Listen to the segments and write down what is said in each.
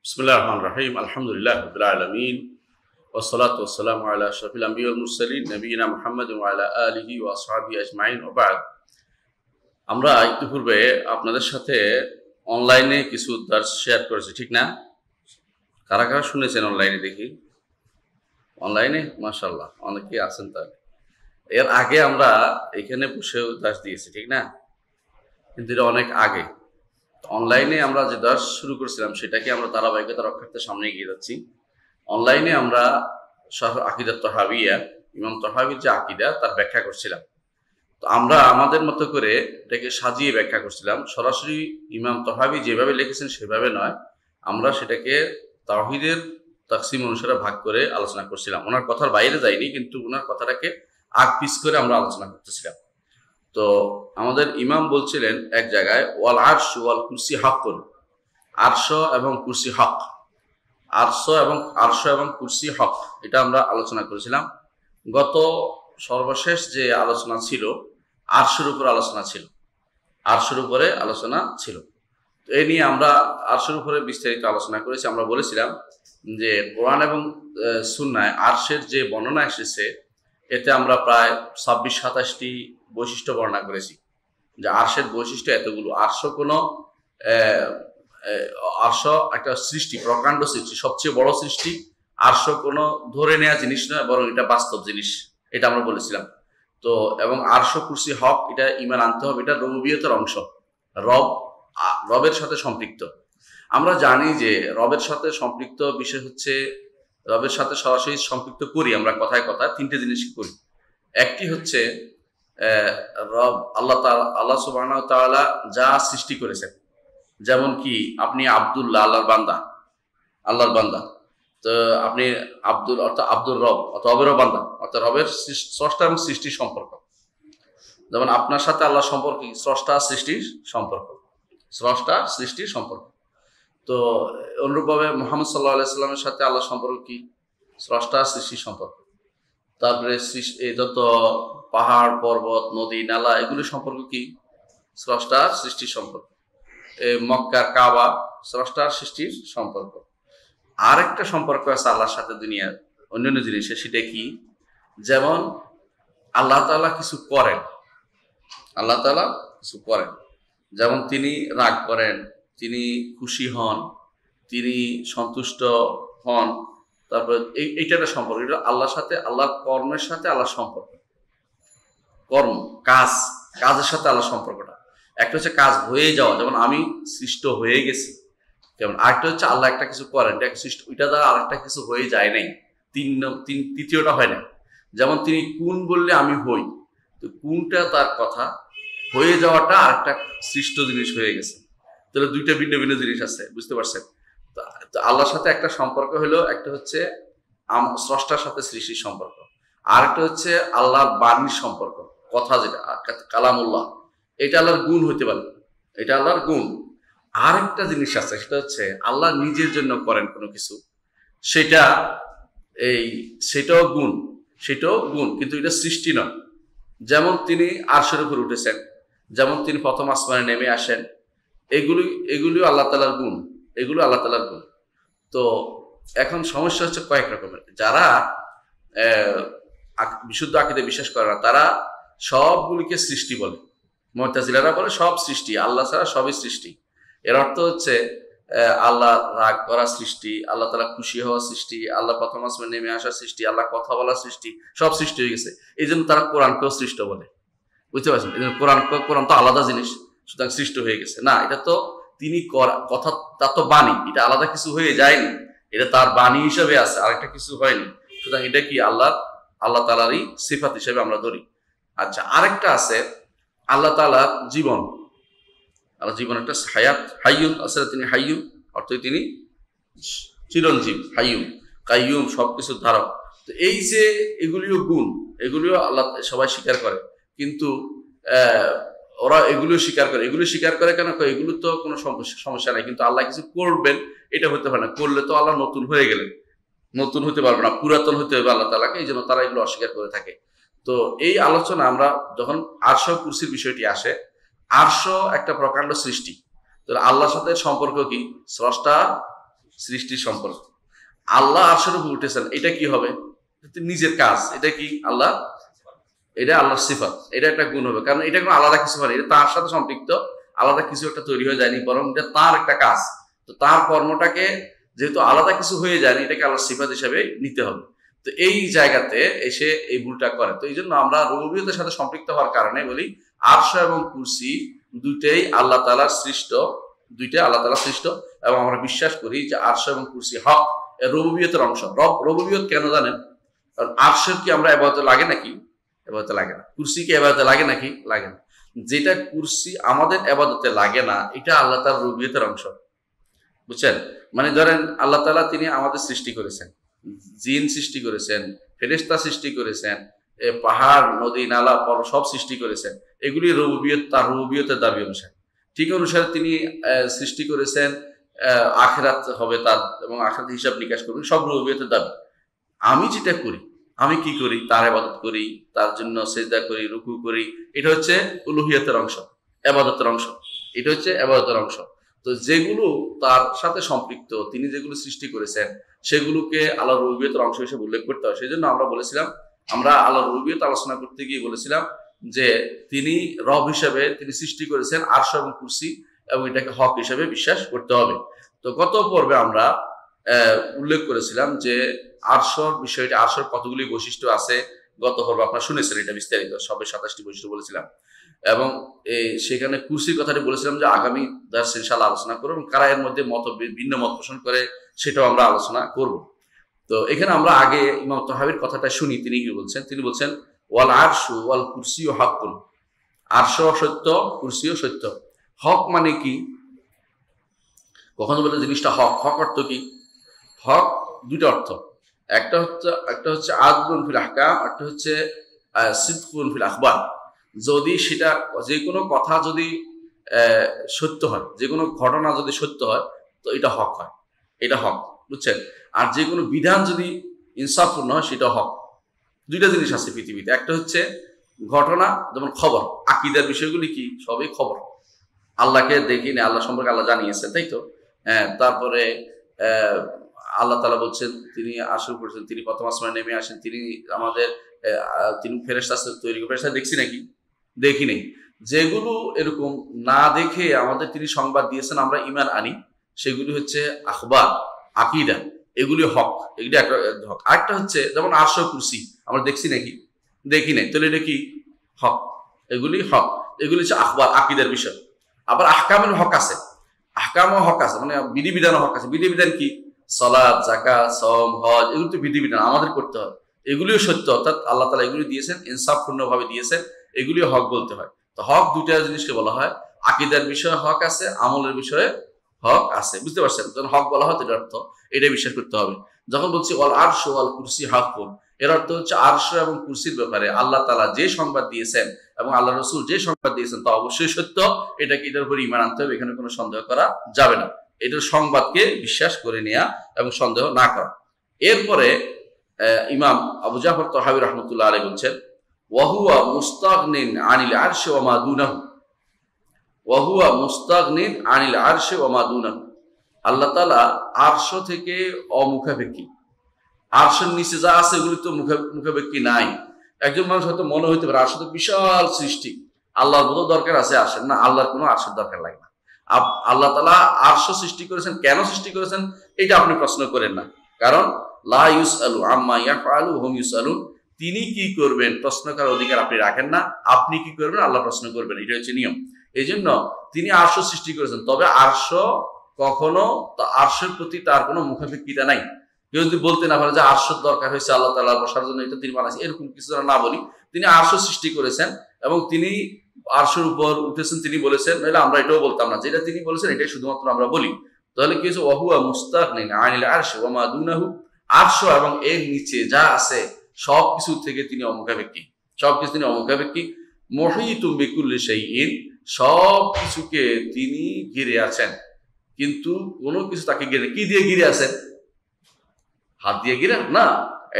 বিসমিল্লাহির রহমানির রহিম। আলহামদুলিল্লাহি রাব্বিল আলামিন ওয়াসসালাতু ওয়াসসালামু আলা আশরাফিল আমবিয়া ওয়াল মুরসালিন নবিয়িনা মুহাম্মাদিন ওয়া আলা আলিহি ওয়া আসহাবিহি আজমাইন ওয়া বা'দ। আমরা ইতিপূর্বে আপনাদের সাথে অনলাইনে কিছু দার্স শেয়ার করেছি, ঠিক না? কারা কারা শুনেছেন অনলাইনে দেখি? অনলাইনে মাশাআল্লাহ অনেকেই আছেন। তাহলে এর আগে আমরা এখানে বসেও দার্স দিয়েছি, ঠিক না? কিন্তু এটা অনেক আগে। অনলাইনে আমরা যে দার্স শুরু করেছিলাম সেটাকে আমরা ধারাবাহিকতা রক্ষার্থে সামনে এগিয়ে যাচ্ছি। অনলাইনে আমরা আকিদাত তহাবিয়া, ইমাম তহাবির যে আকিদা তার ব্যাখ্যা করছিলাম। তো আমরা আমাদের মতো করে এটাকে সাজিয়ে ব্যাখ্যা করছিলাম। সরাসরি ইমাম তহাবি যেভাবে লিখেছেন সেভাবে নয়, আমরা সেটাকে তাওহীদের তাকসিম অনুসারে ভাগ করে আলোচনা করছিলাম। ওনার কথার বাইরে যাইনি, কিন্তু ওনার কথাটাকে আগ পিছ করে আমরা আলোচনা করতেছিলাম। তো আমাদের ইমাম বলছিলেন এক জায়গায়, ওয়াল আরশ ওয়াল কুরসি হাক্কুন, আরশ এবং কুরসি হক, আরশ এবং কুরসি হক, এটা আমরা আলোচনা করেছিলাম। গত সর্বশেষ যে আলোচনা ছিল আরশের উপর আলোচনা ছিল, আরশের উপরে আলোচনা ছিল। তো এই নিয়ে আমরা আরশের উপরে বিস্তারিত আলোচনা করেছি। আমরা বলেছিলাম যে কোরআন এবং সুন্নায় আরশের যে বর্ণনা এসেছে এতে আমরা প্রায় 26-27টি বৈশিষ্ট্য বর্ণনা করেছি। যে আরশের বৈশিষ্ট্য এতগুলো। আরশ একটা সৃষ্টি, প্রকাণ্ড সৃষ্টি, সবচেয়ে বড় সৃষ্টি। আরশ কোনো ধরে নেওয়া জিনিস নয়, বরং এটা বাস্তব জিনিস, এটা আমরা বলেছিলাম। তো এবং আরশ কুরসি হক, এটা ঈমান আনতে হবে, এটা রুবুবিয়তের অংশ, রবের সাথে সম্পৃক্ত। আমরা জানি যে রবের সাথে সম্পৃক্ত বিষয় হচ্ছে, রবের সাথে সরাসরি সম্পৃক্ত করি আমরা কথায় কথায় তিনটে জিনিস করি। একটি হচ্ছে রব আল্লাহ সুবহানাহু ওয়া তাআলা যা সৃষ্টি করেছেন, যেমন কি আপনি আব্দুল্লাহ, আল্লাহর বান্দা। তো আপনি আব্দুল অর্থাৎ আব্দুর রব, অর্থাৎ রবেরও বান্দা, অর্থাৎ রবের স্রষ্টা এবং সৃষ্টির সম্পর্ক। যেমন আপনার সাথে আল্লাহ সম্পর্ক কি? স্রষ্টা সৃষ্টির সম্পর্ক, স্রষ্টা সৃষ্টির সম্পর্ক। তো অনুরূপভাবে মুহাম্মদ সাল্লাল্লাহু আলাইহি সাল্লামের সাথে আল্লাহ সম্পর্ক কি? স্রষ্টা সৃষ্টির সম্পর্ক। তারপরে এই যত পাহাড় পর্বত নদী নালা এগুলো সম্পর্ক কি? স্রষ্টার সৃষ্টির সম্পর্ক। মক্কার কাবা স্রষ্টার সৃষ্টির সম্পর্ক। আর একটা সম্পর্ক আছে আল্লাহর সাথে দুনিয়ার অন্যান্য জিনিসের, সেটা কি? যেমন আল্লাহ তাআলা কিছু করেন, আল্লাহ তাআলা কিছু করেন, যেমন তিনি রাগ করেন, তিনি খুশি হন, তিনি সন্তুষ্ট হন। তারপরে এইটা একটা সম্পর্ক, এটা আল্লাহর সাথে, আল্লাহর কর্মের সাথে আল্লাহর সম্পর্ক। কর্ম, কাজের সাথে আল্লাহর সম্পর্কটা। একটা হচ্ছে কাজ হয়ে যাওয়া, যেমন আমি সৃষ্ট হয়ে গেছি, যেমন আরেকটা হচ্ছে আল্লাহ একটা কিছু করেন, এটা সৃষ্ট, ওইটা দ্বারা আরেকটা কিছু হয়ে যায় নাই, তৃতীয়টা হয় না। যেমন তিনি কুন বললে আমি হই, তো কুনটা তার কথা, হয়ে যাওয়াটা আরেকটা সৃষ্ট জিনিস হয়ে গেছে। তাহলে দুইটা ভিন্ন ভিন্ন জিনিস আছে, বুঝতে পারছেন? তো আল্লাহর সাথে একটা সম্পর্ক হলো, একটা হচ্ছে স্রষ্টার সাথে সৃষ্টির সম্পর্ক, আর একটা হচ্ছে আল্লাহর বাণীর সম্পর্ক, কথা যেটা কালামুল্লাহ, এটা আল্লাহর গুণ হইতে পারে, এটা আল্লাহর গুণ। আর একটা জিনিস আছে, সেটা হচ্ছে আল্লাহ নিজের জন্য করেন কোনো কিছু, সেটাও গুণ, কিন্তু এটা সৃষ্টি নয়। যেমন তিনি আরশের উপর উঠেছেন, যেমন তিনি প্রথম আসমানে নেমে আসেন, এগুলিও আল্লাহ তাআলার গুণ, এগুলো আল্লাহ তাআলার গুণ। তো এখন সমস্যা হচ্ছে কয়েক রকমের। যারা বিশুদ্ধ আকীদায় বিশ্বাস করে না, তারা সবগুলিকে সৃষ্টি বলে। মুতাজিলারা বলে সব সৃষ্টি, আল্লাহ ছাড়া সবই সৃষ্টি। এর অর্থ হচ্ছে আল্লাহ রাগ করা সৃষ্টি, আল্লাহ তাআলা খুশি হওয়া সৃষ্টি, আল্লাহ প্রথম আসমানে নেমে আসা সৃষ্টি, আল্লাহ কথা বলা সৃষ্টি, সব সৃষ্টি হয়ে গেছে। এই জন্য তারা কোরআনকেও সৃষ্ট বলে, বুঝতে পারছেন? এই জন্য কোরআন তো আলাদা জিনিস, সুতরাং সৃষ্ট হয়ে গেছে না। এটা তো তিনি কথা, তার তো বাণী, এটা আলাদা কিছু হয়ে যায়নি, এটা তার বাণী হিসেবে আছে, আরেকটা কিছু হয়নি। সুতরাং এটা কি আল্লাহ তাআলারই সিফাত হিসেবে আমরা ধরি। আচ্ছা, আরেকটা আছে আল্লাহ তাআলার জীবন, আল্লাহ জীবন একটা হায়াত, হাইয়ুন আসলে তিনি হাইয়ুন, অর্থ তিনি চিরঞ্জীব, হাইয়ুন কাইয়ুম, সবকিছুর ধারক। তো এই যে এগুলিও গুণ, এগুলিও আল্লাহ সবাই স্বীকার করে, কিন্তু ওরা এগুলো স্বীকার করে কেন? এগুলো তো কোনো সমস্যা নাই, কিন্তু আল্লাহ কিছু করবেন এটা হতে পারে না। করলে তো আল্লাহ নতুন হয়ে গেলেন, নতুন হতে পারবে না, পুরাতন হতে হবে আল্লাহ তাআলাকে, এই জন্য তারা এগুলো অস্বীকার করে থাকে। তো এই আলোচনা আমরা যখন আরশ কুরসির বিষয়টি আসে, আরশ একটা প্রকাণ্ড সৃষ্টি, তো আল্লাহর সাথে সম্পর্ক কি? স্রষ্টা সৃষ্টির সম্পর্ক। আল্লাহ আরশের উপর উঠেছেন, এটা কি হবে? নিজের কাজ। এটা কি আল্লাহ, এটা আল্লাহর সিফাত, এটা একটা গুণ হবে, কারণ এটা কোনো আলাদা কিছু হয়, এটা তার সাথে সম্পৃক্ত, আলাদা কিছু একটা তৈরি হয়ে যায়নি, বরং এটা তার একটা কাজ। তো তার কর্মটাকে যেহেতু আলাদা কিছু হয়ে যায়নি, এটাকে আল্লাহর সিফাত হিসেবে নিতে হবে। তো এই জায়গাতে এসে এই ভুলটা করে। তো এই জন্য আমরা রুবুবিয়তের সাথে সম্পৃক্ত হওয়ার কারণে বলি আরশ এবং কুরসি দুইটাই আল্লাহ তাআলার সৃষ্ট, দুইটাই আল্লাহ তাআলার সৃষ্ট, এবং আমরা বিশ্বাস করি যে আরশ এবং কুরসি হক, রুবুবিয়তের অংশ। রুবুবিয়ত কেন জানেন? কারণ আরশের কি আমরা ইবাদতে লাগে নাকি? ইবাদতে লাগে না। কুরসি কি ইবাদতে লাগে নাকি? লাগে না। যেটা কুরসি আমাদের ইবাদতে লাগে না, এটা আল্লাহ তাআলার রুবুবিয়তের অংশ। বুঝছেন? মানে ধরেন আল্লাহ তাআলা তিনি আমাদের সৃষ্টি করেছেন, জিন সৃষ্টি করেছেন, ফেরেশতা সৃষ্টি করেছেন, পাহাড় নদী নালা সব সৃষ্টি করেছেন। এগুলি রুবুবিয়ত, তার রুবুবিয়তের দাবি অনুসারে। ঠিক অনুসারে তিনি সৃষ্টি করেছেন আখিরাত হবে তার, এবং আখিরাত হিসাব নিকাশ করবেন, সব রুবুবিয়তের দাবি। আমি যেটা করি, আমি কি করি? তার ইবাদত করি, তার জন্য সেজদা করি, রুকু করি, এটা হচ্ছে উলুহিয়তের অংশ, ইবাদতের অংশ। এটা হচ্ছে ইবাদতের অংশ। তো যেগুলো তার সাথে সম্পৃক্ত, তিনি যেগুলো সৃষ্টি করেছেন, সেগুলোকে আল্লাহর রুবুবিয়তের অংশ হিসেবে উল্লেখ করতে হয়। সেই জন্য আমরা বলেছিলাম, আমরা আল্লাহর রুবুবিয়ত আলোচনা করতে গিয়ে বলেছিলাম যে তিনি রব হিসেবে তিনি সৃষ্টি করেছেন আরশ এবং কুরসি, এবং এটাকে হক হিসেবে বিশ্বাস করতে হবে। তো গত পর্বে আমরা উল্লেখ করেছিলাম যে আরশর বিষয়টা, আরশর কতগুলি বৈশিষ্ট্য আছে। গত পর্বে আপনারা শুনেছেন এটা বিস্তারিত, সবে 27টি বৈশিষ্ট্য বলেছিলাম, এবং সেখানে কুরসির কথাটি বলেছিলাম যে আগামী দার্সে ইনশাআল্লাহ আলোচনা করব, এবং কারা এর মধ্যে ভিন্ন মত পোষণ করে সেটাও আমরা আলোচনা করব। তো এখানে আমরা আগে ইমাম তাহাবির কথাটা শুনি, তিনি কি বলছেন? তিনি বলছেন ওয়াল আরশু ওয়াল কুরসিউ হাক্কুন, আরশ সত্য, কুরসিও সত্য। হক মানে কি? কখনো বলে জিনিসটা হক, হক অর্থ কি? হক দুটো অর্থ, একটা হচ্ছে আদলুন ফিল আহকাম, একটা হচ্ছে সিদকুন ফিল আখবার। যদি সেটা, যে কোনো কথা যদি সত্য হয়, যে কোনো ঘটনা যদি সত্য হয়, তো এটা হক হয়, এটা হক। বুঝছেন? আর যে কোনো বিধান যদি ইনসাফপূর্ণ হয়, সেটা হক। দুইটা জিনিস আছে পৃথিবীতে, একটা হচ্ছে ঘটনা, যেমন খবর। আকীদার বিষয়গুলি কি? সবই খবর। আল্লাহকে দেখিনি, আল্লাহ সম্পর্কে আল্লাহ জানিয়েছেন, তাই তো? হ্যাঁ। তারপরে আল্লাহ তাআলা বলছেন তিনি আরশের উপর করেছেন, তিনি প্রথম আসমানে নেমে আসেন, তিনি আমাদের তিনি ফেরেশতা তৈরি করে। ফেরেশতা দেখছি নাকি? দেখি নেই। যেগুলো এরকম না দেখে আমাদের তিনি সংবাদ দিয়েছেন, আমরা ঈমান আনি, সেগুলি হচ্ছে আখবার, আকীদা, এগুলি হক, এগুলি একটা হক। আরেকটা হচ্ছে যেমন আরশ কুরসি আমরা দেখছি নাকি? দেখি নাই, তাহলে এটা কি? হক। এগুলি হক, এগুলি হচ্ছে আখবার, আকীদার বিষয়। আবার আহকামের হক আছে, আহকামও হক আছে, মানে বিধিবিধানও হক আছে। বিধিবিধান কি? সালাত, যাকাত, সওম, হজ, এগুলো তো বিধিবিধান আমাদের করতে হয়, এগুলিও সত্য। অর্থাৎ আল্লাহ তাআলা এগুলি দিয়েছেন, ইনসাফপূর্ণভাবে দিয়েছেন, এগুলিও হক বলতে হয়। তো হক দুইটা জিনিসকে বলা হয়, আকীদার বিষয়ে হক আছে, আমলের বিষয়ে হক আছে। বুঝতে পারছেন? যখন হক বলা হয়, এটার অর্থ এটাই বিশ্বাস করতে হবে। যখন বলছি ওয়াল আরশ ওয়াল কুরসি হাক্কুন, এর অর্থ হচ্ছে আরশ এবং কুরসির ব্যাপারে আল্লাহ তাআলা যে সংবাদ দিয়েছেন এবং আল্লাহ রাসূল যে সংবাদ দিয়েছেন, তা অবশ্যই সত্য। এটাকে এটার উপর ঈমান আনতে হবে, এখানে কোনো সন্দেহ করা যাবে না। এটার সংবাদকে বিশ্বাস করে নেওয়া এবং সন্দেহ না করা। এরপরে ইমাম আবু জাফর তাহাবী রাহমাতুল্লাহ আলাইহি বলছেন ওয়াহুয়া মুস্তাগনিন আনিল আরশি ওয়া মা দুনাহু, ওয়াহুয়া মুস্তাগনিন আনিল আরশি ওয়া মা দুনাহু। আল্লাহ তাআলা আরশ থেকে অমুখাপেক্ষী, আরশের নিচে যা আছে এগুলি তো মুখাপেক্ষী নাই। একজন মানুষ হয়তো মনে হইতে পারে আরশ তো বিশাল সৃষ্টি, আল্লাহর মতো দরকার আছে আরশের? না, আল্লাহর কোনো আরশের দরকার লাগে না। আল্লাহ তাআলা আরশ সৃষ্টি করেছেন, কেন সৃষ্টি করেছেন এটা আপনি প্রশ্ন করেন না, কারণ লা ইউসআলু আম্মা ইয়াফআলু হুম ইউসআলুন। তিনি কি করবেন প্রশ্ন করার অধিকার আপনি রাখেন না, আপনি কি করবেন আল্লাহ প্রশ্ন করবেন, এটা হচ্ছে নিয়ম। এই জন্য তিনি আরশ সৃষ্টি করেছেন, তবে আরশ কখনো, আরশের প্রতি তার কোনো মুখাপেক্ষিতা নাই। কেউ যদি বলতে না পারে যে আরশের দরকার হয়েছে আল্লাহ তাআলা বসার জন্য, এটা তিনি বানাইছেন, এরকম কিছু না বলি। তিনি আরশ সৃষ্টি করেছেন এবং তিনি আরশের উপর উঠেছেন, তিনি বলেছেন, নাহলে আমরা এটাও বলতাম না। যেটা তিনি বলেছেন এটাই শুধুমাত্র আমরা বলি। তাহলে কি হচ্ছে? ওয়াহুয়া মুস্তাগনিন আনিল আরশি ওয়া মা দুনাহু, আরশ এবং এর নিচে যা আছে সবকিছু থেকে তিনি অমুখাপেক্ষী, সবকিছু তিনি অমুখাপেক্ষী। মুহীতুম বিকুল্লি শাইইন, সব কিছুকে তিনি ঘিরে আছেন, কিন্তু কোনো কিছু তাকে ঘিরে, কি দিয়ে ঘিরে আছেন? হাত দিয়ে ঘিরে না,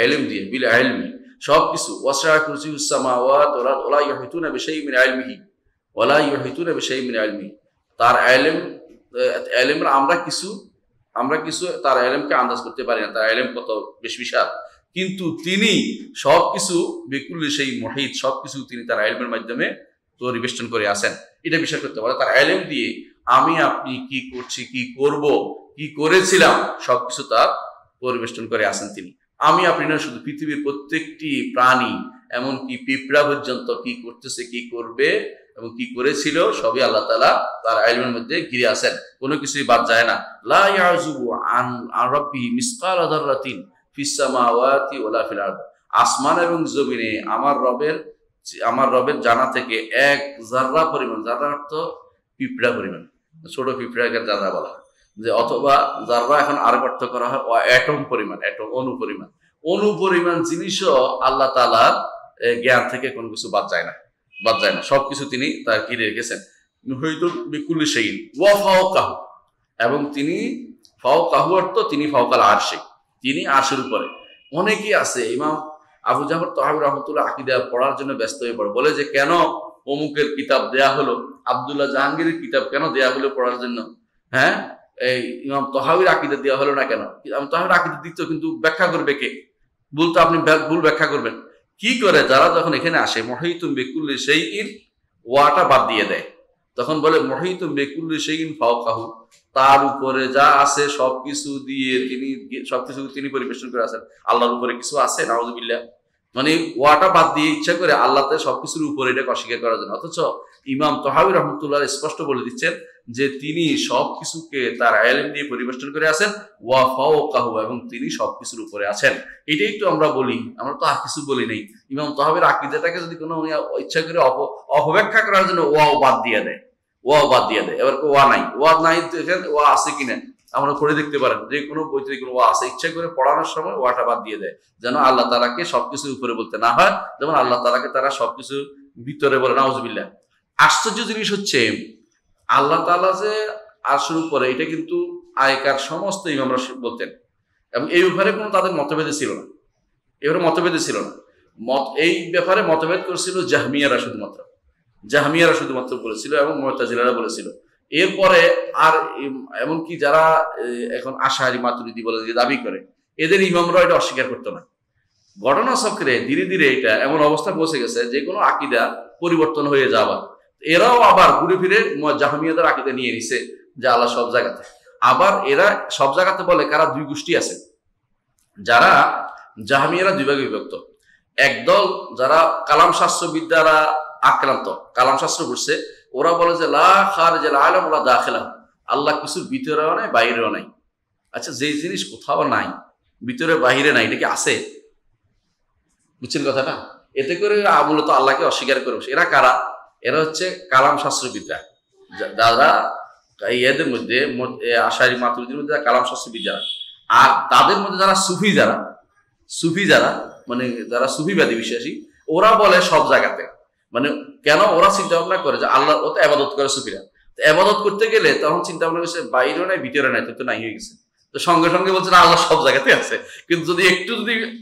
ইলম দিয়ে, বিল ইলমি, সবকিছু। ওয়াসআ কুরসিয়ুস সামাওয়াত ওয়াল আরদ ওয়া লা ইউহিতুনা বিশাইইন মিন ইলমিহি ওয়া লা ইউহিতুনা বিশাইইন মিন ইলমিহি। তার ইলম, ইলমের আমরা কিছু আমরা কিছু তার ইলমকে আন্দাজ করতে পারি না, তার ইলম কত বেশ বিশাল, কিন্তু তিনি সবকিছু বিকুল্লি সেই মুহিত, সবকিছু তিনি তার ইলমের মাধ্যমে পরিবেষ্টন করে আসেন। এটা বিশ্বাস করতে পারে তার ইলম দিয়ে আমি আপনি কি করছি, কি করব, কি করেছিলাম, সবকিছু তার পরিবেষ্টন করে আসেন তিনি। আমি আপনি না, শুধু পৃথিবীর প্রত্যেকটি প্রাণী, এমনকি পিঁপড়া পর্যন্ত কি করতেছে, কি করবে এবং কি করেছিল, সবই আল্লাহ তাআলা তার ইলমের মধ্যে ঘিরে আসেন, কোনো কিছুই বাদ যায় না। লা ইয়াযুবু আন রাব্বিহি মিসকালা যাররাতিন ফিস সামাওয়াতি ওয়ালা ফিল আরদ। আসমান এবং জমিনে আমার রবের জানা থেকে এক জাররা পরিমাণ, জাররা অর্থ পিঁপড়া পরিমাণ, ছোট পিঁপড়াকে জাররা বলা হয়, যে অথবা জাররা এখন আরেক অর্থ করা হয় অ্যাটম পরিমাণ, অ্যাটম অণু পরিমাণ, অণু পরিমাণ জিনিসও আল্লাহ তাআলার জ্ঞান থেকে কোনো কিছু বাদ যায় না, বাদ যায় না, সবকিছু তিনি তার ঘিরে রেখেছেন। হয়তো বিকুল্লি শাইইন ওয়া ফাওকাহু, এবং তিনি ফাওকাহু অর্থ তিনি ফাওকাল আরশি, তিনি আরশের উপরে। অনেকেই আছে ইমাম আবু জাফর তাহাবী রাহমাতুল্লাহ আকীদা পড়ার জন্য ব্যস্ত হয়ে পড়ে, বলে যে কেন অমুকের কিতাব দেয়া হলো, আব্দুল্লাহ জাহাঙ্গীরের কিতাব কেন দেয়া হলো পড়ার জন্য, হ্যাঁ এই ইমাম তাহাবীর আকীদা দেওয়া হলো না কেন? ইমাম তাহাবীর আকীদা দিত, কিন্তু ব্যাখ্যা করবে কে? বলতো আপনি ভুল ব্যাখ্যা করবেন। কি করে? যারা যখন এখানে আসে মুহিতুম বিকুল্লি শাইইন, ওয়াটা বাদ দিয়ে দেয়, তখন বলে মুহিতুম বিকুল্লি শাইইন ফাওকাহু, তার উপরে যা আছে সবকিছু দিয়ে সবকিছু তিনি পরিবেশন করে আছেন। আল্লাহর উপরে কিছু আছে? নাউযুবিল্লাহ। মানে ওয়াটা বাদ দিয়ে ইচ্ছা করে আল্লাহতে সবকিছুর উপরে এটাকে অস্বীকার করার জন্য। অথচ ইমাম তাহাবী রাহমাতুল্লাহ স্পষ্ট বলে দিচ্ছেন যে তিনি সবকিছুকে তার ইলম দিয়ে পরিবেশন করে আছেন, ওয়া ফাওকাহু, এবং তিনি সবকিছুর উপরে আছেন। এটাই তো আমরা বলি, আমরা তো আর কিছু বলি নাই। ইমাম তাহাবীর আকীদাটাকে যদি কোনো ইচ্ছা করে অপব্যাখ্যা করার জন্য ওয়াও বাদ দিয়ে দেয়, ওয়াও বাদ দিয়ে দেয়, এবার ওয়া নাই, ওয়া নাই, দেখেন ওয়া আছে কিনা আমরা পড়ে দেখতে পারেন, যে কোনো বইতে কোনো ওয়া আছে, ইচ্ছা করে পড়ানোর সময় ওয়াটা বাদ দিয়ে দেয়, যেন আল্লাহ তাআলাকে সবকিছুর উপরে বলতে না হয়, যেমন আল্লাহ তাআলাকে তারা সবকিছু ভিতরে বলে। নাউযুবিল্লাহ। আশ্চর্য জিনিস হচ্ছে আল্লাহ তাআলা যে আরশের উপরে, এটা কিন্তু আগেকার সমস্ত ইমামরা বলতেন, এবং এই ব্যাপারে কোনো তাদের মতভেদ ছিল না, এবারে মতভেদ ছিল না। এই ব্যাপারে মতভেদ করেছিল জাহমিয়ারা শুধুমাত্র বলেছিল, এবং মুতাজিলারা বলেছিল। এরপরে আর এমনকি যারা এখন আশারি মাতুরিদি বলে যে দাবি করে, এদের ইমামরা এটা অস্বীকার করতো না। ঘটনা চক্রে ধীরে ধীরে এটা এমন অবস্থা পৌঁছে গেছে যে কোনো আকীদা পরিবর্তন হয়ে যাওয়া, এরাও আবার ঘুরে ফিরে জাহমিয়াদের আকীদা নিয়ে নিছে যে আল্লাহ সব জায়গাতে। আবার এরা সব জায়গাতে বলে কারা? দুই গোষ্ঠী আছে, যারা জাহমিয়ারা দুই ভাগে বিভক্ত। একদল যারা কালাম শাস্ত্র বিদ্যারা আক্রান্ত, কালাম শাস্ত্র পড়ছে, ওরা বলে যে লা খারিজাল আলাম ওয়ালা দাখিলা, আল্লাহ কিছু ভিতরেও নাই বাইরেও নাই। আচ্ছা, যে জিনিস কোথাও নাই, ভিতরে বাহিরে নাই, এটা কি আছে? বুঝছেন কথাটা? এতে করে মূলত আল্লাহকে অস্বীকার করে বসে। এরা কারা? এরা হচ্ছে কালাম শাস্ত্রবিদ্যা, যারা এদের মধ্যে আশারি মাতুরিদির মধ্যে কালাম শাস্ত্রবিদ্যা, আর তাদের মধ্যে যারা সুফি যারা মানে যারা সুফিবাদী বিশ্বাসী, ওরা বলে সব জায়গাতে। মানে কেন? ওরা চিন্তা ভাবনা করে যে আল্লাহ, ও তো ইবাদত করে সুফিরা, তো ইবাদত করতে গেলে তখন চিন্তা ভাবনা করছে বাইরেও নাই ভিতরে নাই, তো নাই হয়ে গেছে। তো সঙ্গে সঙ্গে বলছে না আল্লাহ সব জায়গাতে আছে। কিন্তু যদি একটু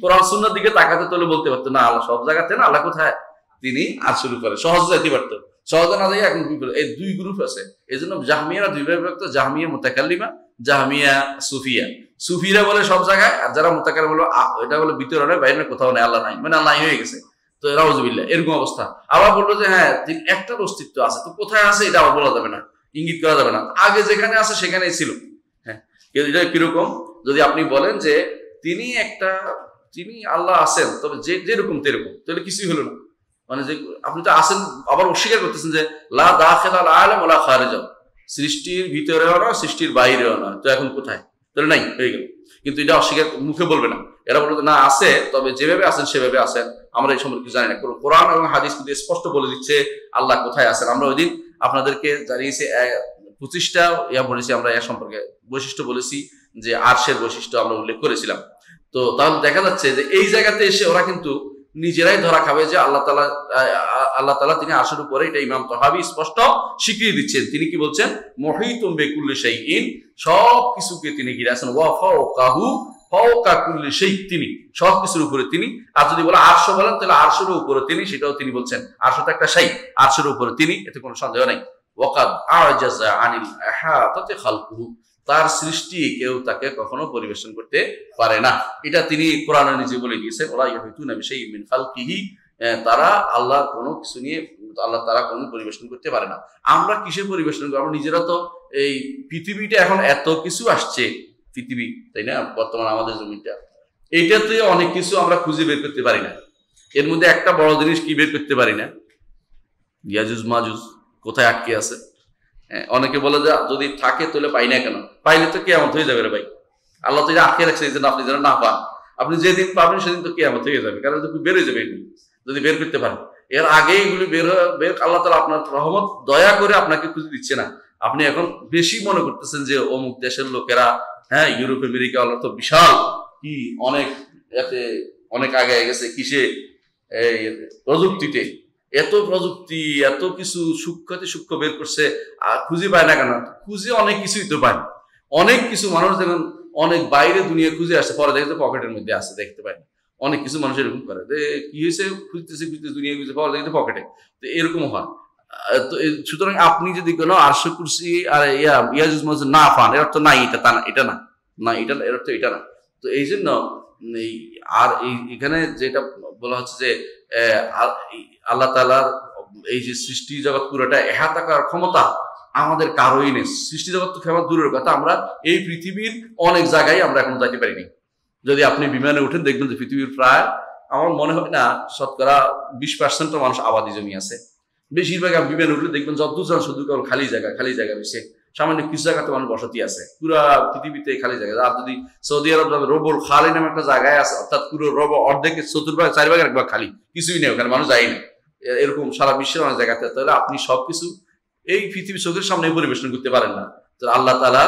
কোরআন সুন্নাহর দিকে তাকাতে, তাহলে বলতে পারতো না আল্লাহ সব জায়গাতে না, আল্লাহ কোথায়? তিনি আরশের উপরে। সহজে যেতে পারতো, সহজে না যাই। এখন এই দুই গ্রুপ আছে, এই জন্য জাহমিয়ারা দুই ভাগে বিভক্ত, জাহমিয়া মুতাকাল্লিমা, জাহমিয়া সুফিয়া। সুফিরা বলে সব জায়গায়, আর যারা মুতাকাল্লিম বলে এটা বলে ভিতরে নাই বাইরে কোথাও নাই, আল্লাহ নাই, মানে আল্লাহ হয়ে গেছে। তো নাউযুবিল্লাহ, এরকম অবস্থা। আবার বললো যে হ্যাঁ তিনি একটার অস্তিত্ব আছে, তো কোথায় আছে এটা আবার বলা যাবে না, ইঙ্গিত করা যাবে না, আগে যেখানে আছে সেখানেই ছিল। হ্যাঁ, এটা কিরকম? যদি আপনি বলেন যে তিনি আল্লাহ আছেন, তবে যেরকম তেরকম, তাহলে কিছুই হলো না। মানে যে আপনি তো আছেন, আবার অস্বীকার করতেছেন যে লা দাখিলাল আলাম ওয়ালা খারিজাল, সৃষ্টির ভিতরেও না সৃষ্টির বাইরেও না, তো এখন কোথায়? তাহলে নাই, হয়ে গেল। কিন্তু এটা অস্বীকার মুখে বলবে না, এরা বলবে না আছে, তবে যেভাবে আছেন সেভাবে আছেন, আমরা এই সম্পর্কে জানি না। কোরআন এবং হাদিস কিন্তু স্পষ্ট বলে দিচ্ছে আল্লাহ কোথায় আছেন। আমরা ওই দিন আপনাদেরকে জানিয়েছি 25টা বলেছি, আমরা এর সম্পর্কে বৈশিষ্ট্য বলেছি, যে আরশের বৈশিষ্ট্য আমরা উল্লেখ করেছিলাম। তো তাহলে দেখা যাচ্ছে যে এই জায়গাতে এসে ওরা কিন্তু নিজেরাই ধরা খাবে যে আল্লাহ তাআলা তিনি আরশের উপরে। এটা ইমাম তাহাবী স্পষ্ট স্বীকৃতি দিচ্ছেন। তিনি কি বলছেন? মুহিতুম বিকুল্লি শাইইন, সব কিছুকে তিনি ঘিরে আছেন। ওয়া ফাওকাহু, ফাওকা কুল্লি শাই, তিনি সবকিছুর উপরে তিনি। আর যদি বলে আরশ বলেন, তাহলে আরশের উপরে তিনি, সেটাও তিনি বলছেন। আরশ তো একটা শাই, আরশের উপরে তিনি, এতে কোনো সন্দেহ নাই। ওয়াকাদ আজাজা আনিল ইহাতাতি খালকুহু, তার সৃষ্টি কেউ তাকে কখনো পরিবেশন করতে পারে না। এটা তিনি কোরআনে নিজে বলে দিয়েছেন, ওরা ইউহিতুনা বিশাইইন মিন খালকিহি, তারা আল্লাহর কোনো কিছু নিয়ে আল্লাহ তারা কোনো পরিবেশন করতে পারে না। আমরা কিসে পরিবেশন করবো? আমরা নিজেরা তো এই পৃথিবীটা এখন এত কিছু আসছে, পৃথিবী, তাই না, বর্তমান আমাদের জমিটা, এইটাতে অনেক কিছু আমরা খুঁজে বের করতে পারি না। এর মধ্যে একটা বড় জিনিস কি বের করতে পারি না? ইয়াজুজ মাজুজ কোথায় আটকে আছে। অনেকে বলে যে যদি থাকে তাহলে পাই না কেন? পাইলে তো কিয়ামত হয়ে যাবে রে ভাই। আল্লাহ তো আটকে রাখছে এই জন্য আপনি যেন না পান। আপনি যেদিন পাবেন সেদিন তো কিয়ামত হয়ে যাবে, কারণ বের হয়ে যাবে এগুলি যদি বের করতে পারেন। এর আগে এগুলি বের আল্লাহ তাআলা আপনার রহমত দয়া করে আপনাকে খুঁজে দিচ্ছে না। আপনি এখন বেশি মনে করতেছেন যে অমুক দেশের লোকেরা, ইউরোপ আমেরিকা আল্লাহ তো বিশাল কি অনেক আগে গেছে কিসে, এই প্রযুক্তিতে, এত প্রযুক্তি, এত কিছু সূক্ষ্ম বের করছে, খুঁজে পায় না কেন? খুঁজে অনেক কিছুই তো পায়। অনেক কিছু মানুষ দেখেন অনেক বাইরে দুনিয়া খুঁজে আসছে, পরে দেখতে পকেটের মধ্যে আছে, দেখতে পায় না। অনেক কিছু মানুষ এরকম করে যে কি হয়েছে, খুঁজতেছে দুনিয়া খুঁজে, পরে দেখতে পকেটে। তো এরকম হয়। তো সুতরাং আপনি যদি কোনো আরশ কুরসি আর ইয়াজুজ মাজুজ না পান, এর অর্থ নাই এটা, তা না, এটা না এটা, এর অর্থ এটা না। তো এই জন্য আর এখানে যেটা বলা হচ্ছে যে আল্লাহ তাআলার এই যে সৃষ্টি জগৎ পুরোটা এহাতা করার ক্ষমতা আমাদের কারোই নেই। সৃষ্টি জগৎ তো ক্ষমতা দূরের কথা, আমরা এই পৃথিবীর অনেক জায়গায় আমরা এখন যাইতে পারিনি। যদি আপনি বিমানে উঠেন দেখবেন যে পৃথিবীর প্রায়, আমার মনে হয় না, শতকরা 20% মানুষ আবাদি জমি আছে। বেশিরভাগ বিমানে উঠলে দেখবেন যতদূর যান শুধু কেবল খালি জায়গা রয়েছে। সামান্য কিছু জায়গাতে মানুষ বসতি আছে, পুরা পৃথিবীতে খালি জায়গা। আর যদি সৌদি আরব যাবে, রবুল খালি নামে একটা জায়গায় আছে, অর্থাৎ পুরো রব অর্ধেকের চতুর্ভাগ 4 ভাগের 1 ভাগ খালি, কিছুই নেই ওখানে, মানুষ যায় না। এরকম সারা বিশ্বের অনেক জায়গাতে। তাহলে আপনি সবকিছু এই পৃথিবীর চোখের সামনে পরিবেশন করতে পারেন না, তো আল্লাহ তাআলা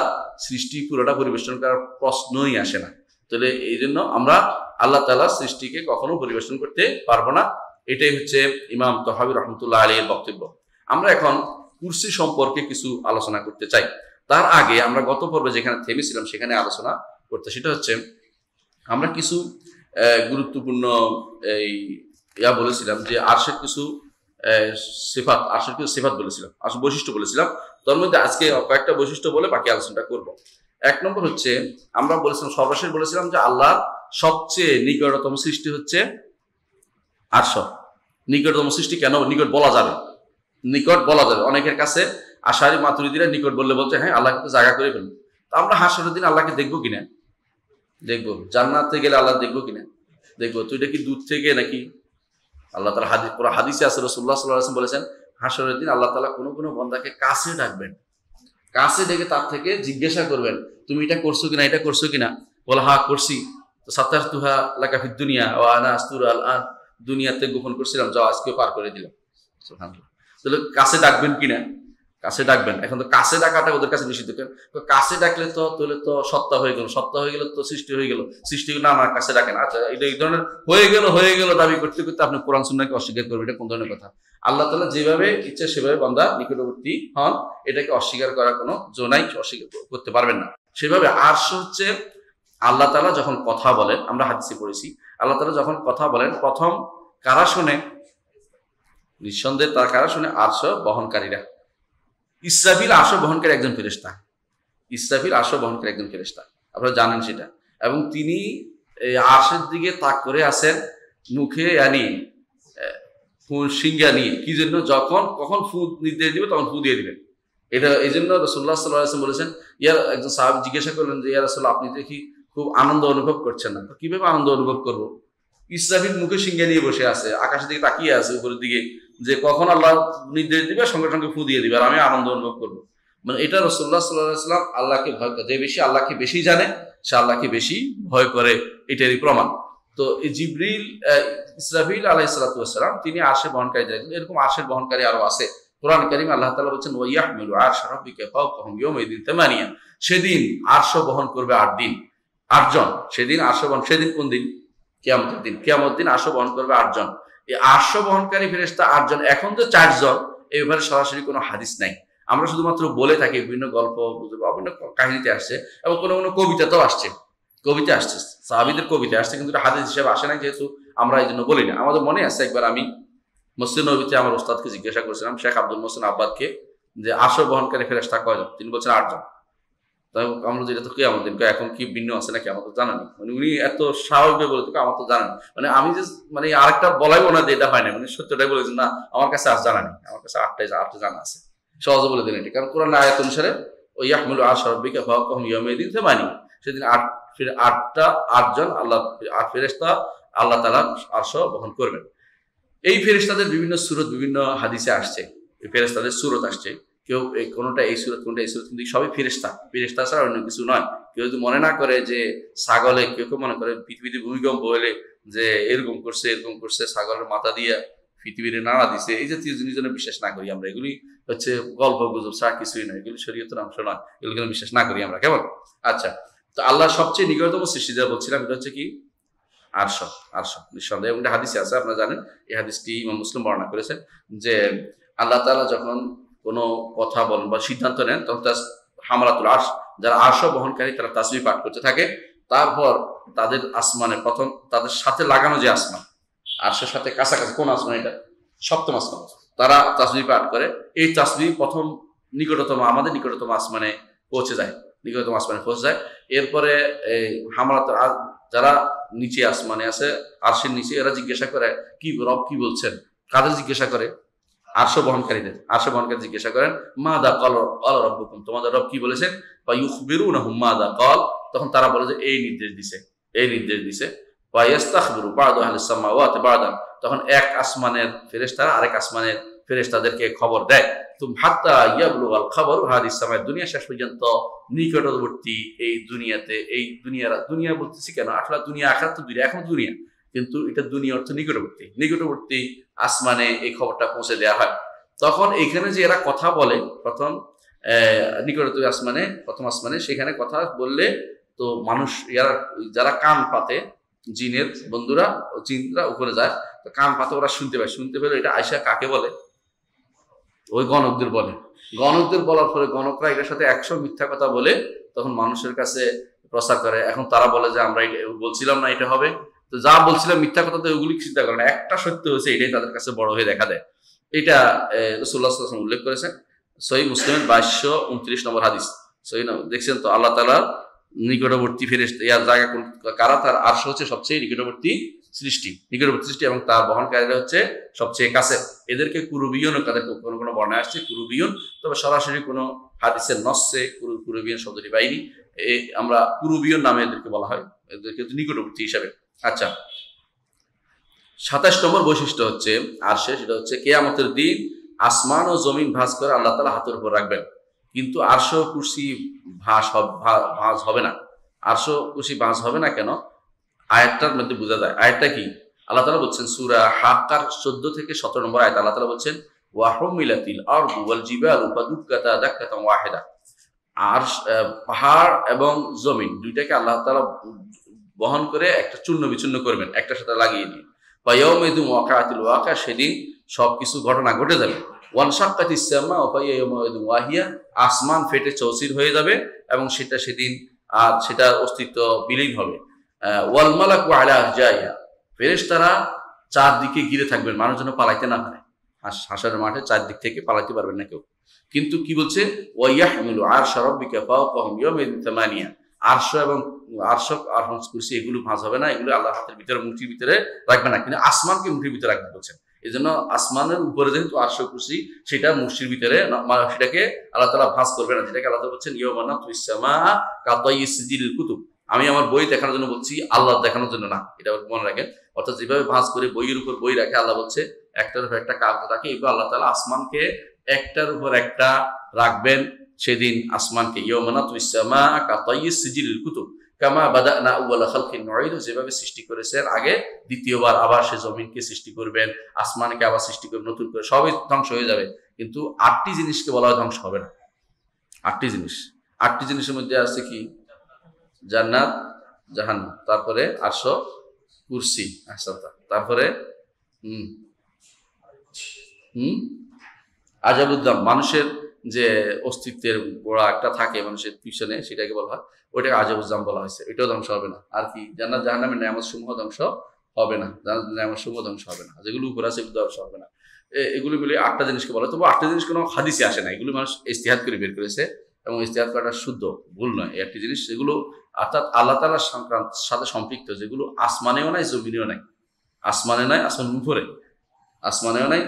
সৃষ্টি পুরোটা পরিবেশন করার প্রশ্নই আসে না। তাহলে এই জন্য আমরা আল্লাহ তাআলার সৃষ্টিকে কখনো পরিবেশন করতে পারবো না। এটাই হচ্ছে ইমাম তহাবী রহমতুল্লাহ আলাইহির বক্তব্য। আমরা এখন কুরসি সম্পর্কে কিছু আলোচনা করতে চাই। তার আগে আমরা গত পর্বে যেখানে থেমেছিলাম সেখানে আলোচনা করতে, সেটা হচ্ছে আমরা কিছু গুরুত্বপূর্ণ বলেছিলাম যে আরশের কিছু সিফাত বলেছিলাম, আসলে বৈশিষ্ট্য বলেছিলাম। তার মধ্যে আজকে কয়েকটা বৈশিষ্ট্য বলে বাকি আলোচনাটা করব। 1 নম্বর হচ্ছে, আমরা বলেছিলাম, সর্বশেষ বলেছিলাম যে আল্লাহর সবচেয়ে নিকটতম সৃষ্টি হচ্ছে আরশ। নিকটতম সৃষ্টি কেন নিকট বলা যাবে? অনেকের কাছে আশারি মাতুরিদিরা নিকট বললে বলছে হ্যাঁ আল্লাহকে তো জায়গা করে ফেলবো। তো আমরা হাসরের দিন আল্লাহকে দেখবো কিনা? দেখবো। জান্নাতে গেলে আল্লাহ দেখবো কিনা? দেখবো। তো এটা কি দূর থেকে নাকি? আল্লাহ তাআলা হাদিসে আছে, রাসূলুল্লাহ সাল্লাল্লাহু আলাইহি ওয়াসাল্লাম বলেছেন হাসরের দিন আল্লাহ তাআলা কোনো বান্দাকে কাছে ডাকবেন, কাছে ডেকে তার থেকে জিজ্ঞাসা করবেন তুমি এটা করছো কিনা, বলে হ্যাঁ করছি। তো সাতারতুহা লাকা ফিদ দুনিয়া ওয়া আনা আস্তুরু আল আন, দুনিয়াতে গোপন করছিলাম, যাও আজকে পার করে দিলাম। সুবহানাল্লাহ। তাহলে কাছে ডাকবেন কিনা? কাছে ডাকবেন। এখন তো কাছে ডাকাটা ওদের কাছে নিষিদ্ধ। কাছে ডাকলে তো তাহলে তো সত্তা হয়ে গেল, তো সৃষ্টি হয়ে গেল। সৃষ্টি না আমার কাছে ডাকেন, আচ্ছা এটা এই ধরনের হয়ে গেল দাবি করতে করতে আপনি কোরআন সুন্নাহকে অস্বীকার করবেন, এটা কোন ধরনের কথা? আল্লাহ তাআলা যেভাবে ইচ্ছা সেভাবে বান্দা নিকটবর্তী হন, এটাকে অস্বীকার করার কোনো জো নাই, অস্বীকার করতে পারবেন না। সেভাবে আরশ হচ্ছে আল্লাহ তাআলা যখন কথা বলেন, আমরা হাদিসে পড়েছি, আল্লাহ তাআলা যখন কথা বলেন প্রথম কারা শুনে? নিঃসন্দেহে তার কারা শুনে? আরশ বহনকারীরা। ইসরাফিল আরশ বহনকারী একজন ফেরেশতা। আপনারা জানেন সেটা। এবং তিনি আরশের দিকে তাক করে আছেন, মুখে সিংহা নিয়ে। কি জন্য? কখন ফু নির্দেশ দিবে তখন ফু দিয়ে দিবেন। এটা এই জন্য রাসূলুল্লাহ সাল্লাল্লাহু আলাইহি ওয়াসাল্লাম বলেছেন, একজন সাহাবী জিজ্ঞাসা করলেন যে ইয়া রাসূলুল্লাহ আপনি দেখি খুব আনন্দ অনুভব করছেন না। কিভাবে আনন্দ অনুভব করবো? ইসরাফিল মুখে সিংহা নিয়ে বসে আছে, আকাশের দিকে তাকিয়ে আছে উপরের দিকে, যে কখন আল্লাহ নির্দেশ দিবে সঙ্গে সঙ্গে ফু দিয়ে দিবে আর আমি আনন্দ অনুভব করবো। মানে এটা রাসূলুল্লাহ সাল্লাল্লাহু আলাইহি ওয়াসাল্লাম আল্লাহকে ভয় করে, যে বেশি আল্লাহকে বেশি জানে সে আল্লাহকে বেশি ভয় করে, এটারই প্রমাণ। তো এই জিবরিল ইসরাফিল আলাইহিস সালাতু ওয়াস সালাম তিনি আরশে বহনকারী। এরকম আরশের বহনকারী আরো আছে। কোরআন কারীমে আল্লাহ তাআলা বলেছেন ওয়া ইয়াহমিলু আরশা রাব্বিকা ফাওকাহুম ইয়াওমাইদিন তামানিয়া, সেদিন আরশ বহন করবে 8 দিন 8 জন। সেদিন আরশ বহন, সেদিন কোন দিন? কিয়ামতের দিন। কিয়ামতের দিন আরশ বহন করবে 8 জন। এই আরশ বহনকারী ফেরেশতা 8 জন। এখন তো 4 জন, এই ব্যাপারে সরাসরি কোনো হাদিস নাই। আমরা শুধুমাত্র বলে থাকি, বিভিন্ন গল্প বিভিন্ন কাহিনীতে আসছে এবং কোনো কবিতাতেও আসছে, সাহাবীদের কবিতা আসছে, কিন্তু হাদিস হিসেবে আসে না, যেহেতু আমরা এই জন্য বলি না। আমাদের মনে আছে একবার আমি মসজিদ নববীতে আমার ওস্তাদকে জিজ্ঞাসা করেছিলাম, শেখ আব্দুল মোহসেন আব্বাদকে, যে আরশ বহনকারী ফেরেশতা কয়জন? তিনি বলছেন 8 জন। তাই আমরা যেটা তো কিয়ামত দিন, এখন কি ভিন্ন আছে নাকি আমার তো জানা নেই। মানে উনি এত স্বাভাবিক বলে তো আমার তো জানা নেই, মানে আমি যে মানে আরেকটা বলাইবো না যে এটা হয় না, মানে সত্যটাই বলেছেন না আমার কাছে আর জানা নেই, আমার কাছে আটটা জানা আছে, সহজে বলে দিন এটি। কারণ কোরআন আয়াত অনুসারে ওই ইয়াহমুলু আরশ রাব্বিকা ফাওকাহুম ইয়াওমাইদিন সামানিয়া, সেদিন আটজন আল্লাহ ফেরেশতা আল্লাহ তাআলা আরশ বহন করবেন। এই ফেরেশতাদের বিভিন্ন সূরত বিভিন্ন হাদিসে আসছে, এই ফেরেশতাদের সূরত আসছে, কেউ কোনটা এই সূরত কোনটা এই সূরত, কিন্তু সবই ফেরেশতা, ফেরেশতা ছাড়া অন্য কিছু নয়। কেউ যদি মনে না করে যে ছাগলে, কেউ কেউ মনে করে পৃথিবীতে ভূমিকম্প হলে যে এরকম করছে ছাগলের মাথা দিয়ে পৃথিবীর নাড়া দিছে, এই জাতীয় জিনিস যেন বিশ্বাস না করি আমরা। এগুলি হচ্ছে গল্প গুজব ছাড়া কিছুই নয়, এগুলি শরীয়তের অংশ নয়, এগুলো যেন বিশ্বাস না করি আমরা, কেমন? আচ্ছা, তো আল্লাহর সবচেয়ে নিকটতম সৃষ্টি যা বলছিলাম এটা হচ্ছে কি? আরশ। আরশ নিঃসন্দেহে, এবং এটা হাদিসে আছে, আপনারা জানেন এই হাদিসটি ইমাম মুসলিম বর্ণনা করেছেন যে আল্লাহ তাআলা যখন কোনো কথা বলেন বা সিদ্ধান্ত নেন তখন তার হামালাতুল আরশ, যারা আরশ বহনকারী তারা তাসবিহ পাঠ করতে থাকে। তারপর তাদের আসমানে প্রথম তাদের সাথে লাগানো যে আসমান, আরশের সাথে কাছাকাছি কোন আসমান? এটা সপ্তম আসমান। তারা তাসবিহ পাঠ করে, এই তাসবিহ প্রথম আমাদের নিকটতম আসমানে পৌঁছে যায়, নিকটতম আসমানে পৌঁছে যায়। এরপরে এই হামালাতুল আরশ যারা নিচে আসমানে আছে, আরশের নিচে, এরা জিজ্ঞাসা করে কি রব কি বলছেন? কাদের জিজ্ঞাসা করে? আরশ বহনকারীদের। আরশ বহনকারী জিজ্ঞাসা করেন মাদা ক্বাল রাব্বুকুম, তোমাদের রব কি বলেছেন? ফা ইউখবিরুনাহুম মাদা ক্বাল, তখন তারা বলে যে এই নির্দেশ দিছে, এই নির্দেশ দিছে। ওয়া ইস্তাখবিরু বা'দু আহলিস সামাওয়াতি বা'দান, তখন এক আসমানের ফেরেশতারা আরেক আসমানের ফেরেশতাদেরকে খবর দেয়। তুম হাত্তা ইয়াবলুগাল খাবরু হাদিস সামায়, দুনিয়া শেষ পর্যন্ত নিকটবর্তী এই দুনিয়াতে, এই দুনিয়া বলতেছি কেন, আসলে দুনিয়া আখিরাত তো দুনিয়া, এখন দুনিয়া, কিন্তু এটা দুনিয়া অর্থ নিকটবর্তী আসমানে এই খবরটা পৌঁছে দেওয়া হয়। তখন এখানে যে এরা কথা বলে প্রথম নিকটবর্তী আসমানে, প্রথম আসমানে, সেখানে কথা বললে তো মানুষ যারা কান পাতে, জিনের বন্ধুরা, জিনরা উপরে যায়, তো কান পাতে ওরা শুনতে পেলে এটা আয়সা কাকে বলে? ওই গণকদের বলে। গণকদের বলার পরে গণকরা এটার সাথে 100 মিথ্যা কথা বলে তখন মানুষের কাছে প্রচার করে। এখন তারা বলে যে আমরা বলছিলাম না এটা হবে, তো যা বলছিলাম মিথ্যা কথা, তো ওগুলি চিন্তা করে না, একটা সত্য হয়েছে এটাই তাদের কাছে বড় হয়ে দেখা দেয়। এটা রাসূলুল্লাহ সাল্লাল্লাহু আলাইহি ওয়াসাল্লাম উল্লেখ করেছেন সহিহ মুসলিমের 2229 নম্বর হাদিস। সহিহ না, দেখছেন তো আল্লাহ তাআলা নিকটবর্তী ফেরেশতা ইয়ার জায়গা কারা? তার আরশ হচ্ছে সবচেয়ে নিকটবর্তী সৃষ্টি, এবং তার বহনকারীরা হচ্ছে সবচেয়ে কাছে। এদেরকে কুরুবিয়ন, তাদেরকে কোনো কোনো বর্ণায় আসছে কুরুবিয়ন, তবে সরাসরি কোনো হাদিসের নসে কুরুবিয়ন শব্দটি পাইনি। আমরা কুরুবিয়ন নামে এদেরকে বলা হয়, এদেরকে নিকটবর্তী হিসাবে। আচ্ছা, 27 নম্বর বৈশিষ্ট্য হচ্ছে আরশে, সেটা হচ্ছে কিয়ামতের দিন আসমান ও জমিন ভাঁজ করে আল্লাহ তাআলা হাতের উপর রাখবেন, কিন্তু আরশ ও কুরসি ভাঁজ হবে না। আরশ ও কুরসি ভাঁজ হবে না কেন? আয়াতটার মধ্যে বোঝা যায়। আয়াতটা কি? আল্লাহ তাআলা বলছেন সূরা হাক্কার 14 থেকে 17 নম্বর আয়াত, আল্লাহ তাআলা বলছেন ওয়া হুমিলাতিল আরদু ওয়াল জিবালু ফাদুক্কাতা দাক্কাতান ওয়াহিদা, আর পাহাড় এবং জমিন দুইটাকে আল্লাহ তাআলা বহন করে একটা চূর্ণ বিচূর্ণ করবেন, একটার সাথে লাগিয়ে দিয়ে। ওয়া ইয়াউমাইযিন ওয়াকাআতিল ওয়াকিআ, সেদিন সবকিছু ঘটনা ঘটে যাবে। ওয়ানশাক্কাতিস সামাউ ফাহিয়া ইয়াউমাইযিন ওয়াহিয়া, আসমান ফেটে চৌচির হয়ে যাবে এবং সেদিন আর সেটার অস্তিত্ব বিলীন হবে। ওয়াল মালাকু আলা আরজাইহা, ফেরেশতারা চারদিকে ঘিরে থাকবেন, মানুষ যেন পালাইতে না পারে। হাসরের মাঠে চারদিক থেকে পালাইতে পারবেন না কেউ। কিন্তু কি বলছে? ওয়া ইয়াহমিলু আরশা রাব্বিকা ফাওকাহুম ইয়াওমাইযিন সামানিয়া, আরশ এবং কুরসি এগুলো ভাঁজ হবে না, এগুলো আল্লাহর হাতের ভিতরে, মুঠির ভিতরে রাখবে না, কিন্তু আসমানকে মুঠির ভিতরে রাখবে বলছেন। এই জন্য আসমানের উপরে যেহেতু আরশ কুরসি, সেটা মুঠির ভিতরে, সেটাকে আল্লাহ তাআলা ভাঁজ করবে না, যেটাকে আল্লাহ তাআলা বলছেন ইয়াওমা নাতুইস সামাআ কাতাইয়িস সিজিলিল কুতুব। আমি আমার বই দেখানোর জন্য বলছি, আল্লাহ দেখানোর জন্য না, এটা মনে রাখেন। অর্থাৎ যেভাবে ভাঁজ করে বইয়ের উপর বই রাখে, আল্লাহ বলছে একটার উপর একটা কাগজ রাখে, এবার আল্লাহ তাআলা আসমানকে একটার উপর একটা রাখবেন সেদিন। আসমানকে ইয়াওমা নাতুইস সামাআ কাতাইয়িস সিজিলিল কুতুব কামা বাদানা আউওয়ালা খালকিন নুঈদু, যেভাবে সৃষ্টি করেছেন আগে দ্বিতীয়বার আবার সে জমিনকে সৃষ্টি করবেন, আসমানকে আবার সৃষ্টি করবেন নতুন করে, সবই ধ্বংস হয়ে যাবে, কিন্তু 8টি জিনিসকে বলা হয় ধ্বংস হবে না। 8টি জিনিস, 8টি জিনিসের মধ্যে আছে কি? জান্নাত, জাহান্নাম, তারপরে আরশ, কুরসি, তারপরে আজাবুদ্দাম, মানুষের যে অস্তিত্বের গোড়া একটা থাকে মানুষের পিছনে, সেটাকে বলা হয়, ওইটাকে আজাবুজ্জাম বলা হয়েছে, এটাও ধ্বংস হবে না। আর কি? জান্নাত জাহান্নামের নেয়ামত সমূহ ধ্বংস হবে না, নেয়ামত সমূহ ধ্বংস হবে না, যেগুলো উপর আছে এগুলো ধ্বংস হবে না। এগুলো মিলে 8টা জিনিসকে বলা হয়। তবু 8টা জিনিস কোনো হাদিসে আসে না, এগুলো মানুষ ইজতিহাদ করে বের করেছে। এবং ইজতিহাদ করাটা শুদ্ধ, ভুল নয়। একটি জিনিস যেগুলো অর্থাৎ আল্লাহ তাআলার সাথে সম্পৃক্ত, যেগুলো আসমানেও নাই জমিনেও নাই, আসমানে নাই, আসমানের উপরে, আসমানেও নাই,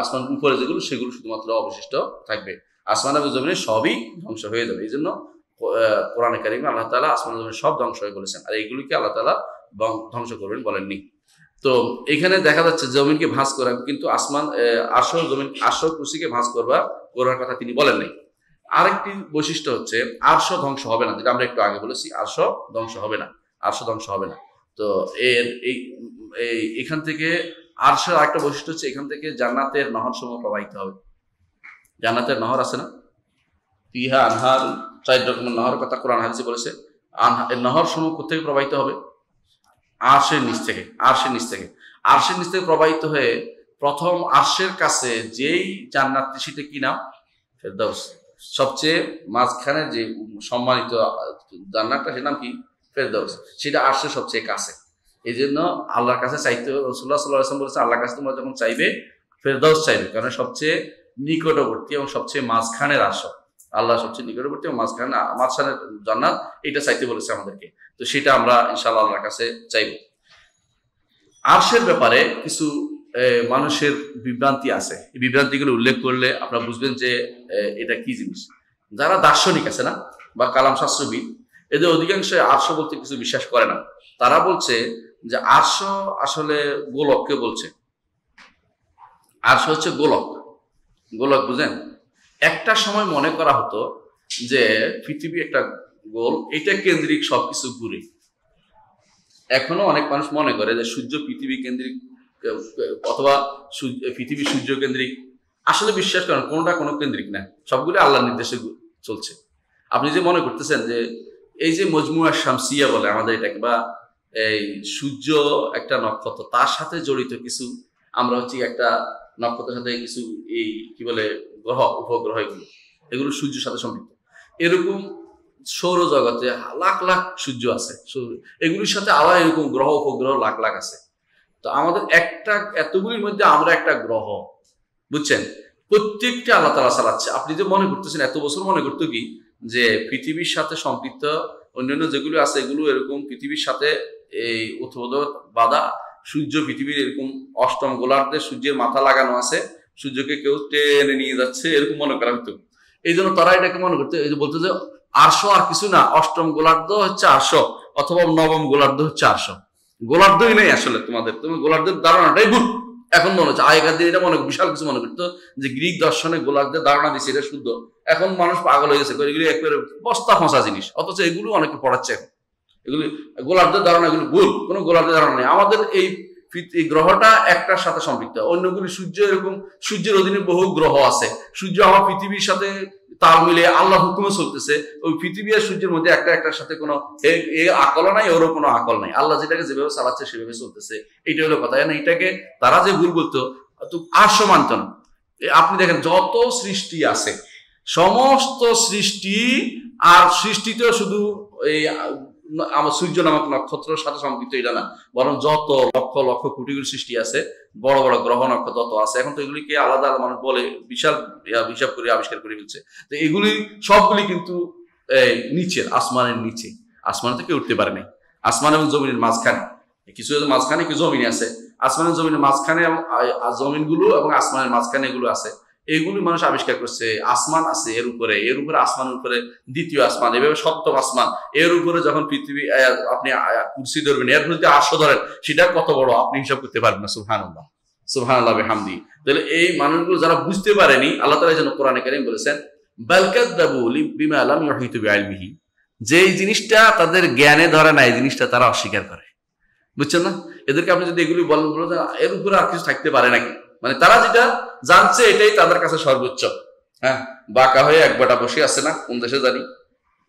আসমানের উপরে যেগুলো সেগুলো শুধুমাত্র অবশিষ্ট থাকবে। আসমান এবং জমিনে সবই ধ্বংস হয়ে যাবে। এই জন্য কোরআনে কারিমে আল্লাহ তাআলা আসমান জমিন সব ধ্বংস হয়ে বলেছেন, আর এইগুলিকে আল্লাহ তাআলা ধ্বংস করবেন বলেননি। তো এখানে দেখা যাচ্ছে জমিনকে ভাঁজ করা, কিন্তু আসমান আরশ জমিন আরশ কুরসিকে ভাঁজ করার কথা তিনি বলেন নাই। আরেকটি বৈশিষ্ট্য হচ্ছে আরশ ধ্বংস হবে না, যেটা আমরা একটু আগে বলেছি, আরশ ধ্বংস হবে না, আরশ ধ্বংস হবে না। তো এখান থেকে আরশের আরেকটা বৈশিষ্ট্য হচ্ছে এখান থেকে জান্নাতের নহর সমূহ প্রবাহিত হবে। জান্নাতের নহর আছে না, ফিহা আনহার, 4 রকমের নহরের কথা কোরআন হাদিসে বলেছে। নহর সমূহ কোথেকে প্রবাহিত হবে? আরশের নিচ থেকে, আরশের নিচ থেকে, আরশের নিচ থেকে প্রবাহিত হয়ে প্রথম আরশের কাছে যেই জান্নাতটি, সেটা কি নাম? ফেরদাউস। সবচেয়ে মাঝখানে যে সম্মানিত জান্নাতটা, সেটার নাম কি? ফেরদাউস। সেটা আরশের সবচেয়ে কাছে। এই জন্য আল্লাহর কাছে চাইতে, রাসূলুল্লাহ সাল্লাল্লাহু আলাইহি ওয়াসাল্লাম বলেছে, আল্লাহর কাছে তোমরা যখন চাইবে ফেরদাউস চাইবে, কারণ সবচেয়ে নিকটবর্তী এবং সবচেয়ে মাঝখানের আরশ, আল্লাহ সবচেয়ে নিকটবর্তী এবং মাঝখানের জান্নাত, এটা চাইতে বলেছে আমাদেরকে। তো সেটা আমরা ইনশাআল্লাহ আল্লাহর কাছে চাইব। আরশের ব্যাপারে কিছু মানুষের বিভ্রান্তি আছে। এই বিভ্রান্তিগুলো উল্লেখ করলে আপনারা বুঝবেন যে এটা কি জিনিস। যারা দার্শনিক আছে না, বা কালাম শাস্ত্রবিদ, এদের অধিকাংশ আরশ বলতে কিছু বিশ্বাস করে না। তারা বলছে যে আরশ আসলে গোলককে বলছে। আরশ হচ্ছে গোলক। গোলক বুঝেন? একটা সময় মনে করা হতো যে পৃথিবী একটা গোল, এটা কেন্দ্রিক সবকিছু ঘুরে। এখনো অনেক মানুষ মনে করে যে সূর্য পৃথিবী কেন্দ্রিক, অথবা পৃথিবী সূর্য কেন্দ্রিক। আসলে বিশ্বাস করেন কোনোটা কোনো কেন্দ্রিক না, সবগুলো আল্লাহর নির্দেশে চলছে। আপনি যে মনে করতেছেন যে এই যে মজমুয়া শামসিয়া বলে আমাদের এটাকে, বা এই সূর্য একটা নক্ষত্র, তার সাথে জড়িত কিছু, আমরা হচ্ছে একটা নক্ষত্রের সাথে কিছু এই কি বলে গ্রহ, উপগ্রহ, এগুলো সূর্যের সাথে সম্পৃক্ত। এরকম সৌরজগতে লাখ লাখ সূর্য আছে, এগুলির সাথে আবার এরকম গ্রহ উপগ্রহ লাখ লাখ আছে। তো আমাদের একটা, এতগুলির মধ্যে আমরা একটা গ্রহ, বুঝছেন? প্রত্যেকটা আল্লাহ তাআলা চালাচ্ছে। আপনি যে মনে করতেছেন, এত বছর মনে করতো কি যে পৃথিবীর সাথে সম্পৃক্ত অন্যান্য যেগুলো আছে, এগুলো এরকম পৃথিবীর সাথে এই উৎপাদক বাধা, সূর্য পৃথিবীর এরকম অষ্টম গোলার্ধে সূর্যের মাথা লাগানো আছে, সূর্যকে কেউ টেনে নিয়ে যাচ্ছে, এরকম মনে করা হতো। এই জন্য তারা এটাকে মনে করতো, এই যে বলতো যে আরশ আর কিছু না, অষ্টম গোলার্ধ হচ্ছে আরশ, অথবা নবম গোলার্ধ হচ্ছে আরশ। গোলার্ধই নেই আসলে, তুমি গোলার্ধের ধারণাটাই ভুল। এখন মনে হচ্ছে, আগেকার দিন এটা মনে বিশাল কিছু মনে করতো যে গ্রিক দর্শনে গোলার্ধের ধারণা দিচ্ছে, এটা শুদ্ধ। এখন মানুষ পাগল হয়ে গেছে, এগুলি একেবারে বস্তা ফসা জিনিস, অথচ এগুলো অনেকে পড়াচ্ছে এখন। এগুলি গোলার্ধের ধারণা, এগুলো ভুল, কোনো গোলার্ধের ধারণা নেই। আমাদের এই গ্রহটা একটার সাথে সম্পৃক্ত, অন্যগুলি সূর্য, এরকম সূর্যের অধীনে বহু গ্রহ আছে। সূর্য আমার পৃথিবীর সাথে তাল মিলে আল্লাহ হুকুমে চলতেছে। ওই পৃথিবী আর সূর্যের মধ্যে একটা একটার সাথে কোনো আকল নাই, ওরও কোনো আকল নাই। আল্লাহ যেটাকে যেভাবে চালাচ্ছে সেভাবে চলতেছে, এইটা হলো কথা। এটাকে তারা যে ভুল বলতো, আরশ মানত না। আপনি দেখেন যত সৃষ্টি আছে, সমস্ত সৃষ্টি, আর সৃষ্টিতেও শুধু এই আমার সূর্য নামক নক্ষত্রের সাথে সম্পৃক্ত এটা না, বরং যত লক্ষ লক্ষ কোটি কোটি সৃষ্টি আছে, বড় বড় গ্রহ নক্ষত্র যত আছে, এখন তো এগুলিকে আলাদা আলাদা মানুষ বলে বিশাল হিসাব করে আবিষ্কার করে ফেলছে। তো এগুলি সবগুলি কিন্তু নিচের, আসমানের নিচে, আসমান থেকে উঠতে পারে নাই। আসমান এবং জমিনের মাঝখানে কিছু, মাঝখানে কিছু জমিন আছে, আসমানের জমিনের মাঝখানে জমিনগুলো এবং আসমানের মাঝখানে এগুলো আছে। এইগুলি মানুষ আবিষ্কার করছে। আসমান আছে এর উপরে, আসমানের উপরে দ্বিতীয় আসমান, এভাবে সপ্তম আসমান, এর উপরে যখন পৃথিবী, আপনি কুরসি ধরবেন, এর মধ্যে আরশ ধরেন, সেটা কত বড় আপনি হিসাব করতে পারবেন না। সুবহানাল্লাহ, সুবহানাল্লাহ বিহামদি। তাহলে এই মানুষগুলো যারা বুঝতে পারেনি, আল্লাহ তাআলা যেন কোরআনে কারীম বলেছেন, বাল কাযযাবু বিমা লাম ইউহিতু বিইলমিহি, যেই জিনিসটা তাদের জ্ঞানে ধরে না, এই জিনিসটা তারা অস্বীকার করে। বুঝছেন না? এদেরকে আপনি যদি এগুলি বলেন, এর উপরে আর কিছু থাকতে পারে নাকি, মানে তারা যেটা জানছে এটাই তাদের কাছে সর্বোচ্চ। হ্যাঁ, বাঁকা হয়ে একবাটা বসে আছে না, কোন দেশে জানি,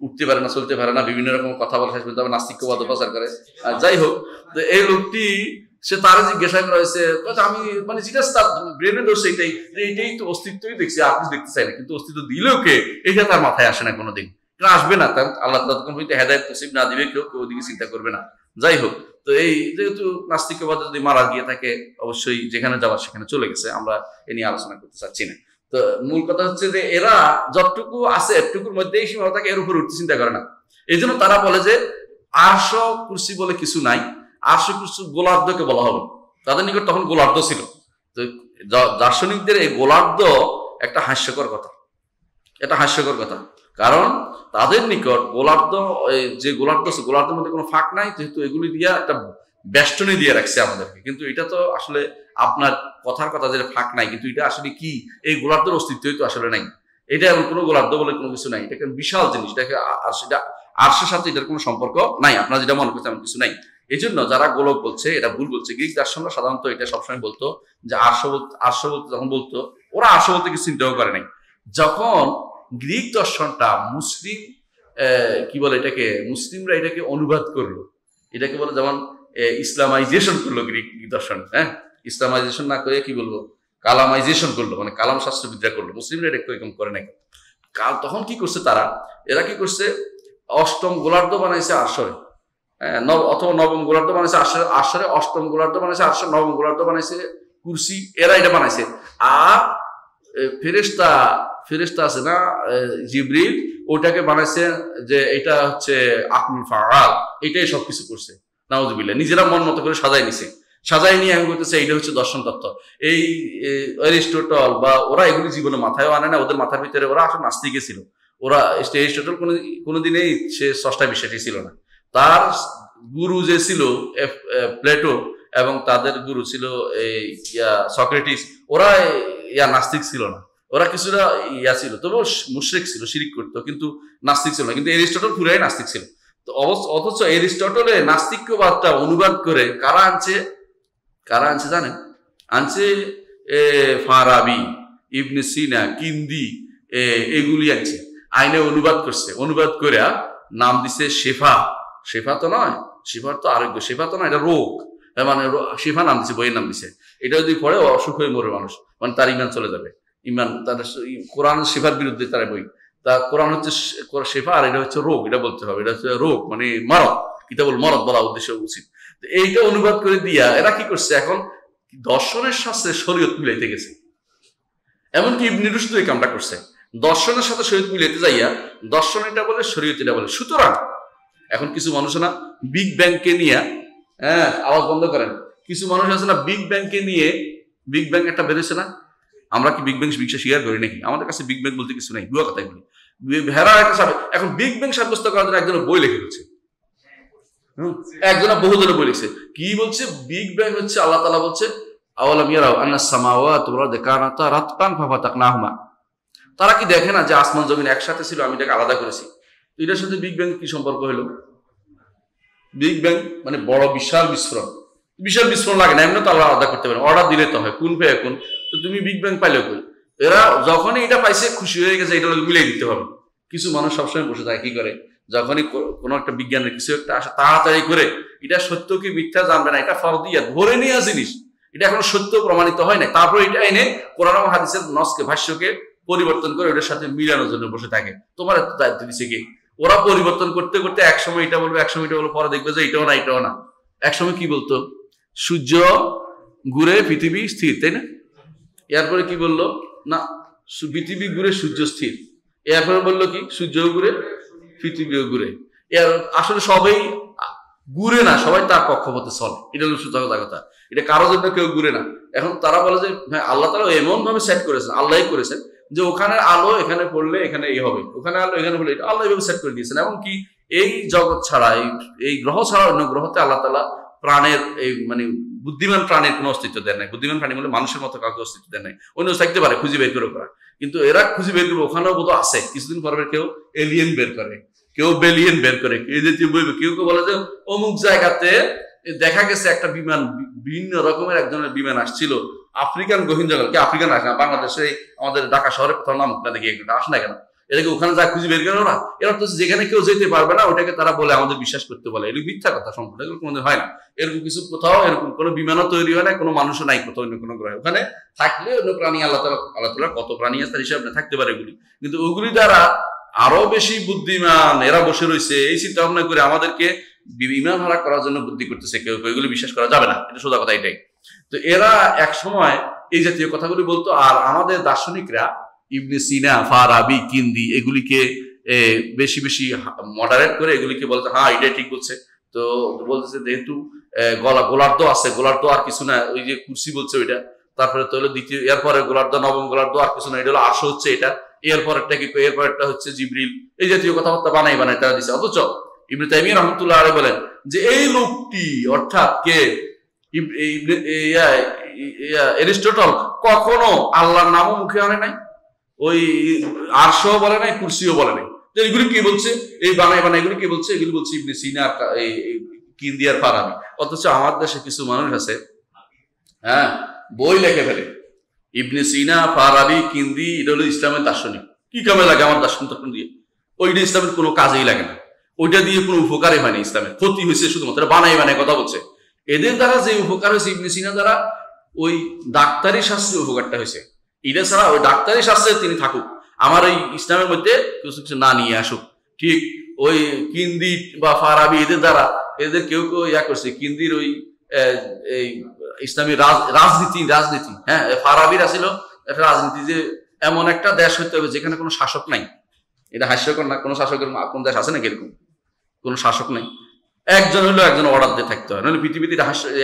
উঠতে পারে না, চলতে পারে না, বিভিন্ন রকম কথা বলে, শেষ পর্যন্ত নাস্তিক্যবাদ প্রচার করে। আর যাই হোক, তো এই লোকটি, সে তারা জিজ্ঞাসা করা হয়েছে, আমি মানে যেটা তার ব্রেনে ধরছে এইটাই তো অস্তিত্বই দেখছি, আর কিছু দেখতে চাই না। কিন্তু অস্তিত্ব দিলেও কে, এটা তার মাথায় আসে না কোনোদিন, এটা আসবে না। তার আল্লাহ তাআলা তখন হেদায়েত নসিব না দিবে, কেউ ওদিকে চিন্তা করবে না। যাই হোক, তো এই যেহেতু নাস্তিকবাদ যদি মারা গিয়ে থাকে, অবশ্যই যেখানে যাওয়ার সেখানে চলে গেছে, আমরা এ নিয়ে আলোচনা করতে চাচ্ছি না। তো মূল কথা হচ্ছে যে এরা যতটুকু আছে এতটুকুর মধ্যেই সীমাবদ্ধ, এর উপর উঠতে চিন্তা করে না। এই জন্য তারা বলে যে আরশ কুরসি বলে কিছু নাই, আরশ কুরসি গোলার্ধকে বলা হবে। তাদের নিকট তখন গোলার্ধ ছিল। তো দার্শনিকদের এই গোলার্ধ একটা হাস্যকর কথা, এটা হাস্যকর কথা। কারণ তাদের নিকট গোলার্ধ, যে গোলার্ধ আছে গোলার্ধের মধ্যে কোনো ফাঁক নাই, যেহেতু এগুলি দিয়ে একটা বেষ্টনী দিয়ে রাখছে আমাদেরকে। কিন্তু এটা তো আসলে আপনার কথার কথা, যেটা ফাঁক নাই, কিন্তু এটা আসলে কি, এই গোলার্ধের অস্তিত্বই তো আসলে নাই। এটা এমন কোনো গোলার্ধ বলে কোনো কিছু নাই, এটা একটা বিশাল জিনিস, এটাকে আর সেটা আরশের সাথে এটার কোনো সম্পর্ক নাই। আপনারা যেটা মনে করছেন এমন কিছু নাই। এই জন্য যারা গোলক বলছে এটা ভুল বলছে। গ্রিক দার্শনরা সাধারণত এটা সবসময় বলতো যে আরশ বলতে, যখন বলতো ওরা আরশ বলতে কিছু চিন্তাও করে নাই। যখন গ্রিক দর্শনটা মুসলিম কি বলে এটাকে, মুসলিমরা এটাকে অনুবাদ করলো, এটাকে বলে যেমন ইসলামাইজেশন করলো গ্রিক দর্শন, হ্যাঁ, ইসলামাইজেশন না করে কি বলবো, কালামাইজেশন করলো, মানে কালাম শাস্ত্রবিদ্যা করলো। মুসলিমরা এটা এরকম করে নাই। তখন কি করছে তারা, এরা কি করছে, অষ্টম গোলার্ধ বানাইছে আরশরে, অথবা নবম গোলার্ধ বানাইছে আরশরে, অষ্টম গোলার্ধ বানাইছে আরশরে, নবম গোলার্ধ বানাইছে কুরসি, এরা এটা বানাইছে। আর ফেরেশতা আছে না জিবরিল, ওটাকে বানাইছে যে এটা হচ্ছে আকলুল ফাআল, এটাই সবকিছু করছে। নাউজুবিল্লাহ, নিজেরা মন মতো করে সাজাই নিছে, সাজাই নিয়ে আমি বলতেছে এইটা হচ্ছে দর্শন তত্ত্ব। এই অ্যারিস্টটল বা ওরা এগুলি জীবনে মাথায় আনে না, ওদের মাথার ভিতরে ওরা আসলে নাস্তিকে ছিল। ওরা অ্যারিস্টটল কোনোদিনই সে স্রষ্টা বিশ্বাসী ছিল না। তার গুরু যে ছিল প্লেটো, এবং তাদের গুরু ছিল সক্রেটিস, ওরা নাস্তিক ছিল না, ওরা কিছুটা ছিল, তবে মুশরিক ছিল, শিরিক করতো, কিন্তু নাস্তিক ছিল না। কিন্তু অ্যারিস্টটল পুরাই নাস্তিক ছিল। তো অথচ অ্যারিস্টটলে নাস্তিক্যবাদটা অনুবাদ করে কারা আনছে জানেন? আনছে ফারাবি, ইবনে সিনা, কিন্দি, এগুলি আনছে, আইনে অনুবাদ করছে। অনুবাদ করে নাম দিছে শেফা। শেফা তো নয়, শেফার তো আরোগ্য, শেফা তো নয়, এটা রোগ, মানে শেফা নাম দিছে, বইয়ের নাম দিছে। এটা যদি পড়ে অসুখ হয়ে মরে মানুষ, মানে তার ইমান চলে যাবে। ইমান তার কোরআন শেফার বিরুদ্ধে তার বই, তা কোরআন হচ্ছে শেফা, আর এটা হচ্ছে রোগ, এটা বলতে হবে। এটা হচ্ছে রোগ মানে মরদ, কিতাবুল মরদ বলা উদ্দেশ্য উচিত। এইটা অনুবাদ করে দিয়া এরা কি করছে, এখন দর্শনের সাথে শরীয়ত মিলাইতে গেছে। এমনকি ইবনে রুশদ এই কামটা করছে, দর্শনের সাথে শরীয়ত মিলাইতে যাইয়া দর্শন এটা বলে, শরীয়ত এটা বলে। সুতরাং এখন কিছু মানুষ না বিগ ব্যাংকে নিয়ে, হ্যাঁ আওয়াজ বন্ধ করেন, কিছু মানুষ আছে না বিগ ব্যাংকে নিয়ে, বিগ ব্যাং একটা বেরোছে না, আমরা কি বিগ ব্যাং বিশ্বাস স্বীকার করি নাকি? আমাদের কাছে বিগ ব্যাং বলতে কিছু নেই, ভুয়া কথা বলি। ভেড়া একটা এখন বিগ ব্যাং সাব্যস্ত করার জন্য একজনের বই লিখে ফেলছে, একজনের বহুজনের বই লিখছে। কি বলছে? বিগ ব্যাং হচ্ছে আল্লাহ তাআলা বলছে আওয়ালাম ইয়ারাউ আন্নাস সামাওয়াতু ওয়াল আরদু কানাতা রাতকান ফাফাতাকনাহুমা, তারা কি দেখে না যে আসমান জমিন একসাথে ছিল, আমি এটাকে আলাদা করেছি। এটার সাথে বিগ ব্যাং কি সম্পর্ক হলো? বিগ ব্যাং মানে বড় বিশাল বিস্ফোরণ, বিশাল বিস্ফোরণ লাগে না, এমনি তো আল্লাহ আলাদা করতে পারেন, অর্ডার দিলে তো হয়, কোন ফে এখন। তো তুমি বিগ ব্যাং পাইলে কই? এরা যখনই এটা পাইছে খুশি হয়ে গেছে, এটা মিলাই দিতে হবে। কিছু মানুষ সবসময় বসে থাকে, কি করে, যখনই কোনো একটা বিজ্ঞানের কিছু একটা আসে তাড়াতাড়ি করে এটা সত্য কি মিথ্যা জানবে না, এটা ফরদিয়া ধরে নেওয়া জিনিস, এটা এখন সত্য প্রমাণিত হয় না, তারপরে এটা এনে কোরআন এবং হাদিসের নসকে, ভাষ্যকে পরিবর্তন করে ওটার সাথে মিলানোর জন্য বসে থাকে। তোমার এত দায়িত্ব দিচ্ছে কি? ওরা পরিবর্তন করতে করতে একসময় এটা বলবে, একসময় এটা বলবো, পরে দেখবে যে এটাও না, এটাও না। একসময় কি বলতো, সূর্য ঘুরে পৃথিবী স্থির, তাই না? এরপরে কি বললো, না পৃথিবী ঘুরে সূর্য স্থির। এরপরে বললো কি, সূর্য ঘুরে পৃথিবীও ঘুরে। এর আসলে সবাই ঘুরে না, সবাই তার কক্ষপথে চলে, এটা হলো সোজা কথা। এটা কারো জন্য কেউ ঘুরে না। এখন তারা বলে যে হ্যাঁ আল্লাহ তাআলা এমন ভাবে সেট করেছেন, আল্লাহই করেছেন, যে ওখানে আলো এখানে পড়লে এখানে এই হবে, ওখানে আলো এখানে পড়লে এটা আল্লাহ এভাবে সেট করে দিয়েছেন। এমনকি এই জগৎ ছাড়া, এই গ্রহ ছাড়া অন্য গ্রহতে আল্লাহ তাআলা প্রাণের, এই মানে বুদ্ধিমান প্রাণের কোনো অস্তিত্ব দেন নাই। বুদ্ধিমান প্রাণী বলে মানুষের মতো কাউকে অস্তিত্ব দেন নাই। অন্য থাকতে পারে, খুঁজে বের করে করা, কিন্তু এরা খুঁজে বের করবে ওখানেও বোধ আছে। কিছুদিন পরে কেউ এলিয়েন বের করে, কেউ বেলিয়েন বের করে, এই জাতীয় বইবে। কেউ কেউ বলে যে অমুক জায়গাতে দেখা গেছে একটা বিমান, বিভিন্ন রকমের একজনের বিমান আসছিল আফ্রিকান গহীন জঙ্গল, কে আফ্রিকান আসে না, বাংলাদেশে আমাদের ঢাকা শহরে কোথাও নাম না দেখি একটা আসে না কেন, এটাকে ওখানে যা খুঁজে বের করে ওরা। এরা তো যেখানে কেউ যেতে পারবে না ওটাকে তারা বলে আমাদের বিশ্বাস করতে বলে, এগুলো মিথ্যা কথা সম্পূর্ণ, এগুলো কোনোদিন হয় না। এরকম কিছু কোথাও এরকম কোনো বিমানও তৈরি হয় না, কোনো মানুষও নাই কোথাও অন্য কোনো গ্রহে। ওখানে থাকলে অন্য প্রাণী আল্লাহ তাআলা কত প্রাণী আছে তার হিসাবে থাকতে পারে এগুলি, কিন্তু ওগুলি দ্বারা আরো বেশি বুদ্ধিমান এরা বসে রয়েছে, এই চিন্তা ভাবনা করে আমাদেরকে ইমান হারা করার জন্য বুদ্ধি করতেছে কেউ, এগুলো বিশ্বাস করা যাবে না, এটা সোজা কথা এটাই। তো এরা এক সময় এই জাতীয় কথাগুলি বলতো। আর আমাদের দার্শনিকরা ইবনে সিনা, ফারাবি, কিন্দি এগুলিকে বেশি বেশি মডারেট করে এগুলিকে বলতে হ্যাঁ এটাই ঠিক বলছে। তো বলতেছে যেহেতু গোলার্ধ আছে, গোলার্ধ আর কিছু না, ওই যে কুরসি বলছে ওইটা, তারপরে তো হলো দ্বিতীয়, এরপরে গোলার্ধ, নবম গোলার্ধ আর কিছু না, এটা হলো আরশ হচ্ছে এটা, এরপরেরটা কি, এরপরেরটা হচ্ছে জিবরিল, এই জাতীয় কথাবার্তা বানাই তারা দিচ্ছে। অথচ ইবনে তাইমিয়া রাহমাতুল্লাহ আলাইহি বলেন যে এই লোকটি অর্থাৎ কে, এরিস্টটল কখনো আল্লাহর নামও মুখে আনে নাই, ওই আরশও বলে নাই, কুরসিও বলে নাই। এগুলি কি বলছে, এই বানাই এগুলি কি বলছে, এগুলি বলছে ইবনে সিনা, কিন্দি আর ফারাবি। অথচ আমার দেশে কিছু মানুষ আছে, হ্যাঁ, বই লেখে ফেলে ইবনে সিনা, ফারাবি, কিন্দি এটা হলো ইসলামের দার্শনিক। কি কামে লাগে আমার দার্শন তখন দিয়ে? ওইটা ইসলামের কোনো কাজেই লাগে না, ওইটা দিয়ে কোনো উপকারই হয়নি, ইসলামের ক্ষতি হয়েছে শুধুমাত্র, বানাই কথা বলছে। এদের দ্বারা যে উপকার হয়েছে, ইবনে সিনা দ্বারা ওই ডাক্তারি শাস্ত্রে উপকারটা হয়েছে, এটা ছাড়া ওই ডাক্তারি শাস্ত্রে তিনি থাকুক, আমার এই ইসলামের মধ্যে কিছু কিছু না নিয়ে আসুক। ঠিক ওই কিন্দি বা ফারাবি এদের দ্বারা, এদের কেউ কেউ ইয়া করছে, কিন্দির ওই ইসলামী রাজনীতি, হ্যাঁ, ফারাবির ছিল একটা রাজনীতি, যে এমন একটা দেশ হইতে হবে যেখানে কোনো শাসক নাই। এটা হাস্যকর না? কোনো শাসকের কোন দেশ আছে নাকি এরকম? কোনো শাসক নাই, একজন হলো একজন অর্ডার দিয়ে থাকতে হয়, নাহলে পৃথিবীতে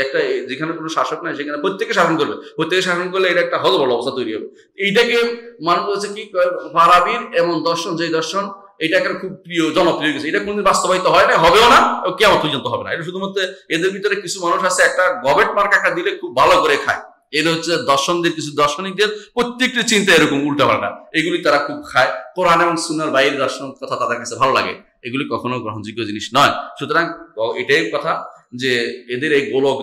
একটা যেখানে কোনো শাসক নাই সেখানে প্রত্যেকে শাসন করবে, প্রত্যেকে শাসন করলে এটা একটা হজবল অবস্থা তৈরি হবে। এইটাকে মানুষ বলছে কি, ফারাবির এমন দর্শন, যে দর্শন এটাকে খুব প্রিয়, জনপ্রিয় গেছে, এটা কোনদিন বাস্তবায়িত হয় না, হবেও না, কেমন পর্যন্ত হবে না। এটা শুধুমাত্র এদের ভিতরে কিছু মানুষ আছে, একটা গবেট মার্ক একটা দিলে খুব ভালো করে খায়। এটা হচ্ছে দর্শনদের, কিছু দার্শনিকদের প্রত্যেকটি চিন্তা এরকম উল্টাপাল্টা, এগুলি তারা খুব খায়। কোরআন এবং সুন্নাহর বাইরের দর্শন কথা তাদের কাছে ভালো লাগে, এগুলি কখনো গ্রহণযোগ্য জিনিস নয়। সুতরাং এটাই কথা যে এদের এই গোলক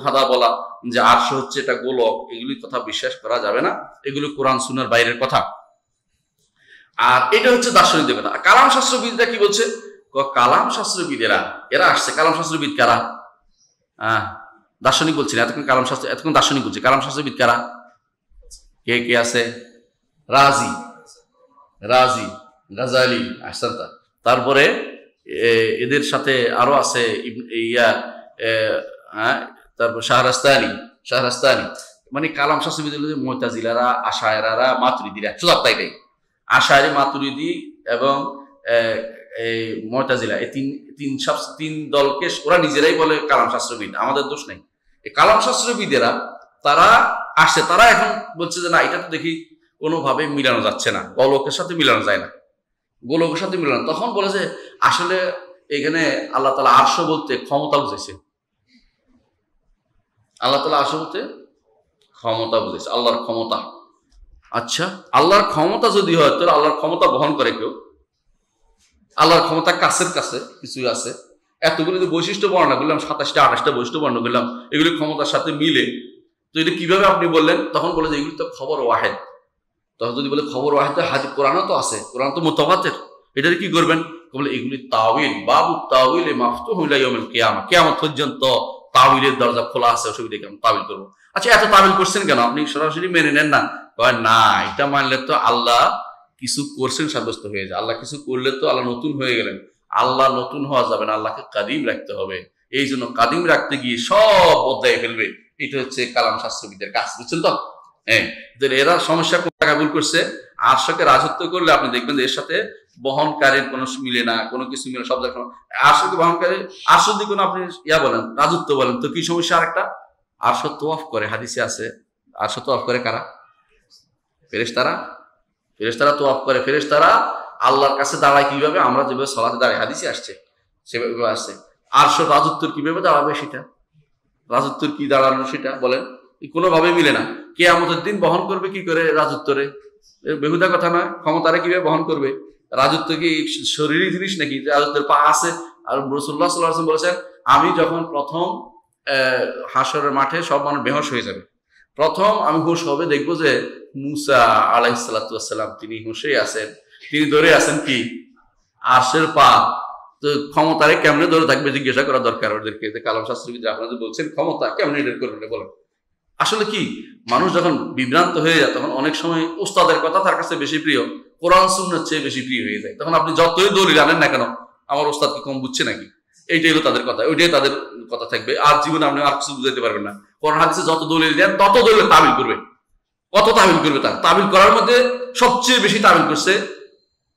ধাঁধা বলা যে আরশ হচ্ছে এটা গোলক, এগুলি কথা বিশ্বাস করা যাবে না, এগুলি কোরআন সুন্নাহর বাইরের কথা। আর এটা হচ্ছে দার্শনিকদের কথা। কালাম শাস্ত্রবিদরা কি বলছে? কালাম শাস্ত্রবিদেরা, এরা আসছে, কালাম শাস্ত্রবিদ কারা? দার্শনিক বলছি না, এতক্ষণ কালাম শাস্ত্র, এতক্ষণ দার্শনিক বলছে। কালাম শাস্ত্রবিদ কারা? কে কে আছে? রাজি, গাজালি, আহসানতা। তারপরে এদের সাথে আরো আছে তারপর শাহরাস্তানি, মানে কালাম শাস্ত্রবিদ মুতাজিলারা, আশায়রারা, মাতুরিদিরা, সোজা তাইটাই। আশায়রি, মাতুরিদি এবং মুতাজিলা, এই তিন দলকে ওরা নিজেরাই বলে কালাম শাস্ত্রবিদ, আমাদের দোষ নেই। এই কালাম শাস্ত্রবিদেরা তারা আসছে, তারা এখন বলছে যে না, এটা তো দেখি কোনোভাবে মিলানো যাচ্ছে না, গোলকের সাথে মিলানো যায় না, গোলকের সাথে মিলানো। তখন বলে যে আসলে এখানে আল্লাহ তাআলা আরশ বলতে ক্ষমতা বুঝেছে, আল্লাহ তাআলা আরশ বলতে ক্ষমতা বুঝেছে, আল্লাহর ক্ষমতা। আচ্ছা, আল্লাহর ক্ষমতা যদি হয় তাহলে আল্লাহর ক্ষমতা বহন করে কেউ? আল্লাহর ক্ষমতা কাছের কাছে কিছু আছে, এতগুলো যে বৈশিষ্ট্য বর্ণনা করলাম, 27টা 28টা বৈশিষ্ট্য বর্ণনা করলাম, এগুলি ক্ষমতার সাথে মিলে, তো এটা কিভাবে আপনি বললেন? তখন বলে যে এগুলি তো খবর ওয়াহেদ। তখন যদি বলে খবর ওয়াহেদ, হাদিস কোরআনও তো আছে, কোরআন তো মুতাওয়াতির, এটার কি করবেন? বলে এগুলি তাওয়িল, বাবু তাওয়িল মাফতুহ ইলা ইয়াউমিল কিয়ামা, কিয়ামত পর্যন্ত তাওয়িলের দরজা খোলা আছে, অসুবিধা কি? আমি তাওয়িল করবো। আচ্ছা, এত তাওয়িল করছেন কেন? আপনি সরাসরি মেনে নেন না? না, এটা মানলে তো আল্লাহ কিছু করছেন সাব্যস্ত হয়ে যায়, আল্লাহ কিছু করলে তো আল্লাহ নতুন হয়ে গেলেন। আল্লাহ নতুন হওয়া যাবে না, আল্লাহকে কাদিম রাখতে হবে। এই জন্য কাদিম রাখতে গিয়ে সব বদলাই ফেলবে, এটা হচ্ছে কালাম শাস্ত্রবিদের কাজ, বুঝছেন তো? হ্যাঁ, এরা সমস্যা কোন জায়গায় ভুল করছে? আরশকে রাজত্ব করলে আপনি দেখবেন যে এর সাথে বহনকারীর কোনো মিলে না, কোনো কিছু মিলে, সব জায়গায় আরশকে বহনকারী, আরশ দিয়ে কোনো আপনি বলেন, রাজত্ব বলেন, তো কি সমস্যা? আরেকটা, আরশ তোয়াফ করে, হাদিসে আছে, আরশ তোয়াফ করে কারা? ফেরেশতারা তোয়াফ করে। ফেরেশতারা আল্লাহর কাছে দাঁড়ায় কিভাবে? আমরা যেভাবে সালাতে দাঁড়াই, হাদিসে আসছে, সেভাবে আসছে। আরশ রাজত্বর কিভাবে দাঁড়াবে সেটা, রাজত্বর কি দাঁড়ানো সেটা বলেন, কোনোভাবে মিলে না। কিয়ামতের দিন বহন করবে কি করে রাজত্বরে? বেহুদা কথা নয়। ক্ষমতারে কিভাবে বহন করবে? রাজত্ব কি শরীরী জিনিস নাকি? রাজত্বের পা আছে। আর রাসূলুল্লাহ সাল্লাল্লাহু আলাইহি ওয়াসাল্লাম বলেছেন, আমি যখন প্রথম হাশরের মাঠে সব মানুষ বেহোশ হয়ে যাবে, প্রথম আমি হুঁশ হবে, দেখবো যে মুসা আলাইহিস সালাতু ওয়াস সালাম তিনি হুঁশেই আছেন, তিনি ধরে আছেন কি? আরশের পা। তো ক্ষমতারে কেমনে ধরে থাকবে জিজ্ঞাসা করা দরকার ওদেরকে। কালাম শাস্ত্রবিদ আপনারা যে বলছেন ক্ষমতা কেমনে এটা করবে বলেন। আসলে কি, মানুষ যখন বিভ্রান্ত হয়ে যায় তখন অনেক সময় উস্তাদের কথা তার কাছে বেশি প্রিয়, কোরআন সুন্নাহর চেয়ে বেশি প্রিয় হয়ে যায়। তখন আপনি যতই দলিল আনেন না কেন, আমার ওস্তাদকে কম বুঝছে নাকি, এইটাই হলো তাদের কথা, ওইটাই তাদের কথা থাকবে। আর জীবনে আপনি আর কিছু বুঝাইতে পারবেন না। কোরআন হাদিসে যত দলিল দেন তত দলিল তাবিল করবে, কত তাবিল করবে? তার তাবিল করার মধ্যে সবচেয়ে বেশি তাবিল করছে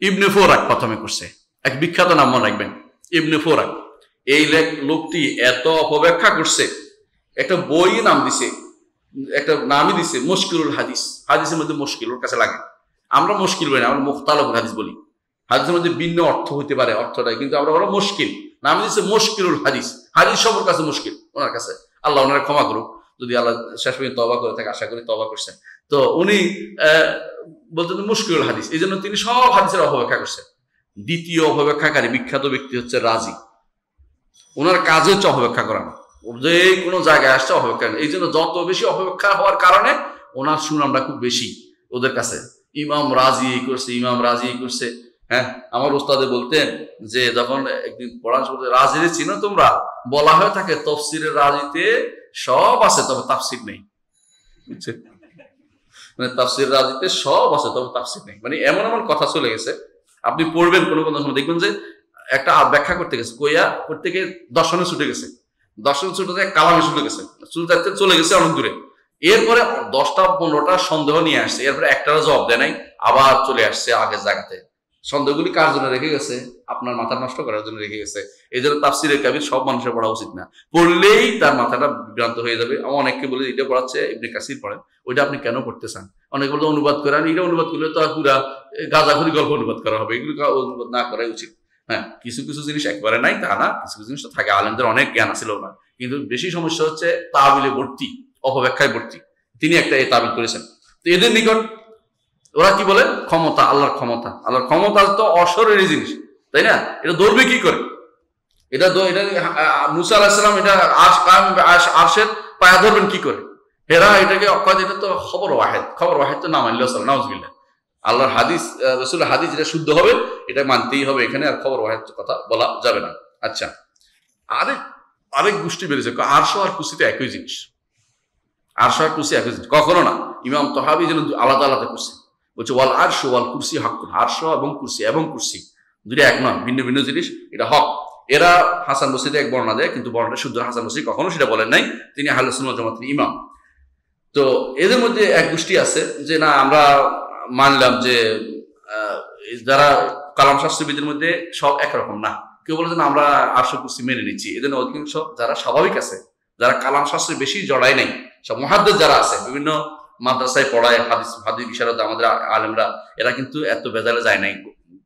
ইবনে ফোরাক, প্রথমে করছে। এক বিখ্যাত নাম মনে রাখবেন, ইবনে ফোরাক। এই লোকটি এত অপব্যাখ্যা করছে, একটা বই নাম দিছে, একটা নামই দিছে মুশকিলুল হাদিস। হাদিসের মধ্যে মুশকিল ওর কাছে লাগে। আমরা মুশকিল বলি না, আমরা মুখতালিফুল হাদিস বলি। হাদিসের মধ্যে ভিন্ন অর্থ হইতে পারে, অর্থটাই কিন্তু আমরা বলা মুশকিল। নাম দিচ্ছে মুশকিলুল হাদিস। হাদিস সবার কাছে মুশকিল ওনার কাছে। আল্লাহ ওনারা ক্ষমা করুক, যদি আল্লাহ শেষ পর্যন্ত তওবা করে থাকে, আশা করি তওবা করছেন। তো উনি বলতেন মুশকিলুল হাদিস, এই জন্য তিনি সব হাদিসের অপব্যাখ্যা করছেন। দ্বিতীয় অপব্যাখ্যাকারী বিখ্যাত ব্যক্তি হচ্ছে রাজি। ওনার কাজ হচ্ছে অপব্যাখ্যা করানো, যে কোনো জায়গায় আসছে অপব্যাখ্যা। এই জন্য যত বেশি অপব্যাখ্যা হওয়ার কারণে ওনার সুনামটা খুব বেশি ওদের কাছে। ইমাম রাজি এই করছে, ইমাম রাজি এই করছে। হ্যাঁ, আমার ওস্তাদে বলতেন যে যখন একদিন পড়ান শুনতে, রাজিরে চিনো তোমরা? বলা হয়ে থাকে তফসিরের রাজিতে সব আছে তবে তাফসির নেই। বুঝছেন? মানে তাফসির রাজিতে সব আছে তবে তাফসির নেই, মানে এমন এমন কথা চলে গেছে। আপনি পড়বেন কোনো কোনো সময় দেখবেন যে একটা ব্যাখ্যা করতে গেছে, কইয়া করতে গিয়ে দর্শনে ছুটে গেছে, দর্শন ছুটে যায় কালামে ছুটে গেছে, চলে গেছে অনেক দূরে। এরপরে 10টা 15টা সন্দেহ নিয়ে আসছে, এরপরে একটারও জবাব দেয় নাই, আবার চলে আসছে আগের জায়গাতে। সন্দেহগুলি কার জন্য রেখে গেছে? আপনার মাথা নষ্ট করার জন্য রেখে গেছে। এই জন্য তাফসিরে কাবির সব মানুষের পড়া উচিত না, পড়লেই তার মাথাটা বিভ্রান্ত হয়ে যাবে। আমার অনেককে বলে এটা পড়াচ্ছে ইবনে কাসির পড়েন, ওইটা আপনি কেন পড়তে চান? অনেকে বলতে অনুবাদ করেন, এটা অনুবাদ করলে তো পুরা গাঁজাখুরি গল্প অনুবাদ করা হবে, এগুলো অনুবাদ না করাই উচিত। হ্যাঁ, কিছু কিছু জিনিস একবারে নাই তা না, কিছু কিছু জিনিস তো থাকে। আলেমদের অনেক জ্ঞান আছিল না, কিন্তু বেশি সমস্যা হচ্ছে তাবিলে ভর্তি, অপব্যাখ্যায় ভর্তি। তিনি একটা এই তাবিল করেছেন। তো এদের নিকট ওরা কি বলে? ক্ষমতা, আল্লাহর ক্ষমতা। আল্লাহর ক্ষমতা তো অশরীরী জিনিস, তাই না? এটা ধরবে কি করে? এটা মুসা আলাইহিস সালাম এটা আরশের পায়া ধরবেন কি করে? এরা এটাকে অকাদ, এটা তো খবর ওয়াহিদ। খবর ওয়াহিদ তো না মানলেও চলে, নাউজুবিল্লাহ। আল্লাহর হাদিস, রাসূলের হাদিস যেটা শুদ্ধ হবে এটা মানতেই হবে, এখানে আর খবর ওয়াহিদ কথা বলা যাবে না। আচ্ছা, আরেক গোষ্ঠী বেরিয়েছে, আরশ আর কুরসি তো একই জিনিস। আরশ আর কুরসি একই জিনিস, কখনো না। ইমাম তহাবি যেন আলাদা আলাদা করছে, বলছে ওয়াল আরশ ওয়াল কুরসি হাক্কুন। আরশ এবং কুরসি দুটো এক নয়, ভিন্ন ভিন্ন জিনিস, এটা হক। এরা হাসান বসরিতে এক বর্ণনা দেয়, কিন্তু বর্ণনা শুদ্ধ হাসান বসরি কখনো সেটা বলেন নাই। তিনি আহলে সুন্নাত ওয়াল জামাতের ইমাম। তো এদের মধ্যে এক গোষ্ঠী আছে যে না, আমরা মানলাম যে যারা কালাম শাস্ত্রবিদের মধ্যে সব একরকম না। কেউ বলে যে না, আমরা আরশ কুরসি মেনে নিচ্ছি। এদের অধিকাংশ যারা স্বাভাবিক আছে, যারা কালাম শাস্ত্রে বেশি জড়ায় নাই, সব মুহাদ্দিস যারা আছে, বিভিন্ন মাদ্রাসায় পড়ায়, হাদিস বিশারদ আমাদের আলেমরা, এরা কিন্তু এত বেজালে যায় নাই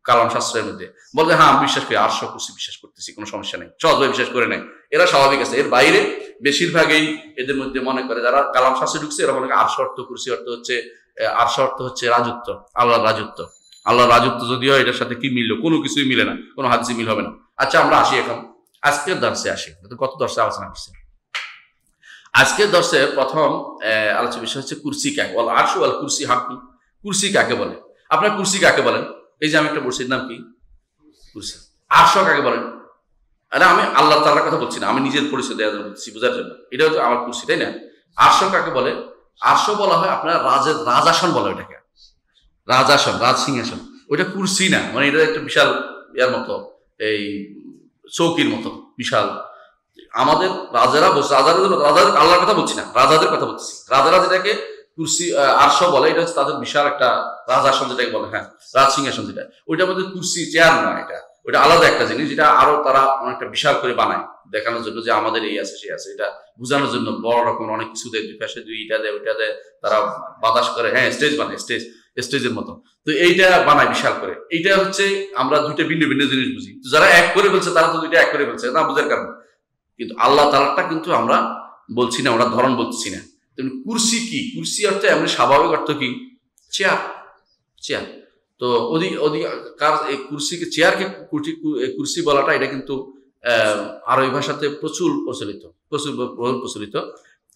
কালাম শাস্ত্রের মধ্যে। বলতে হ্যাঁ আমি বিশ্বাস করি, আরশ কুরসি বিশ্বাস করতেছি, কোনো সমস্যা নেই, সহজভাবে বিশ্বাস করে নেয়। এরা স্বাভাবিক আছে। এর বাইরে বেশিরভাগই এদের মধ্যে মনে করে, যারা কালাম শাস্ত্রে ঢুকছে, এরা মনে করে আরশ অর্থ, কুরসি অর্থ হচ্ছে, আরশ অর্থ হচ্ছে রাজত্ব, আল্লাহর রাজত্ব। আল্লাহর রাজত্ব যদিও এটার সাথে কি মিললো? কোনো কিছুই মিলে না, কোনো হাদিসে মিল হবে না। আচ্ছা, আমরা আসি এখন আজকের দর্শে আসি। কত দর্শে আলোচনা করছি? আজকের দর্শে প্রথম আলোচনা বিষয় হচ্ছে কুরসি কাকে বলে। আরশ ওয়াল কুরসি হাক্কুন। কুরসি কাকে বলে? আপনার কুরসি কাকে বলেন? এই যে আমি একটা বলছি, নাম কি? কুরসি। আরশ কাকে বলেন? আরে আমি আল্লাহ তাআলার কথা বলছি না, আমি নিজের পরিচয় দেওয়ার জন্য বলছি, বোঝার জন্য। এটা হচ্ছে আমার কুরসি, তাই না? আরশ কাকে বলে? আরশ বলা হয় আপনার রাজাসন বলে ওটাকে, রাজাসন, রাজ সিংহাসন। ওইটা কুরসি না, মানে এটা একটা বিশাল ইয়ার মতো, এই চৌকির মতো বিশাল। আমাদের রাজারা বলছে, রাজাদের আল্লাহর কথা বলছি না, রাজাদের কথা বলছি। রাজারা যেটাকে কুরসি আরশ বলে, এটা হচ্ছে তাদের বিশাল একটা রাজাসন, যেটাকে বলে, হ্যাঁ রাজ সিংহাসন যেটা। ওইটার মধ্যে কুরসি, চেয়ার না, এটা ওইটা আলাদা একটা জিনিস, যেটা আরো তারা অনেকটা বিশাল করে বানায় দেখানোর জন্য যে আমাদের এই আছে সেই আছে, এটা বোঝানোর জন্য বড় রকম অনেক কিছু দেয়, দুই পাশে দুইটা দেয়, ওইটা দেয়, তারা বাতাস করে, হ্যাঁ স্টেজ বানায়, স্টেজের মতো। তো এইটা বানায় বিশাল করে। এইটা হচ্ছে আমরা দুইটা ভিন্ন ভিন্ন জিনিস বুঝি। যারা এক করে বলছে তারা তো দুইটা এক করে বলছে না, বুঝার কারণ। কিন্তু আল্লাহ তাআলাটা কিন্তু আমরা বলছি না, ওরা ধরন বলছি না। তেমনি কুরসি কি? কুরসি অর্থ এমনি স্বাভাবিক অর্থ কি? Chair, chair. তো কার এই কুরসিকে, চেয়ারকে কুরসি বলাটা, এটা কিন্তু আরবি ভাষাতে প্রচুর প্রচলিত।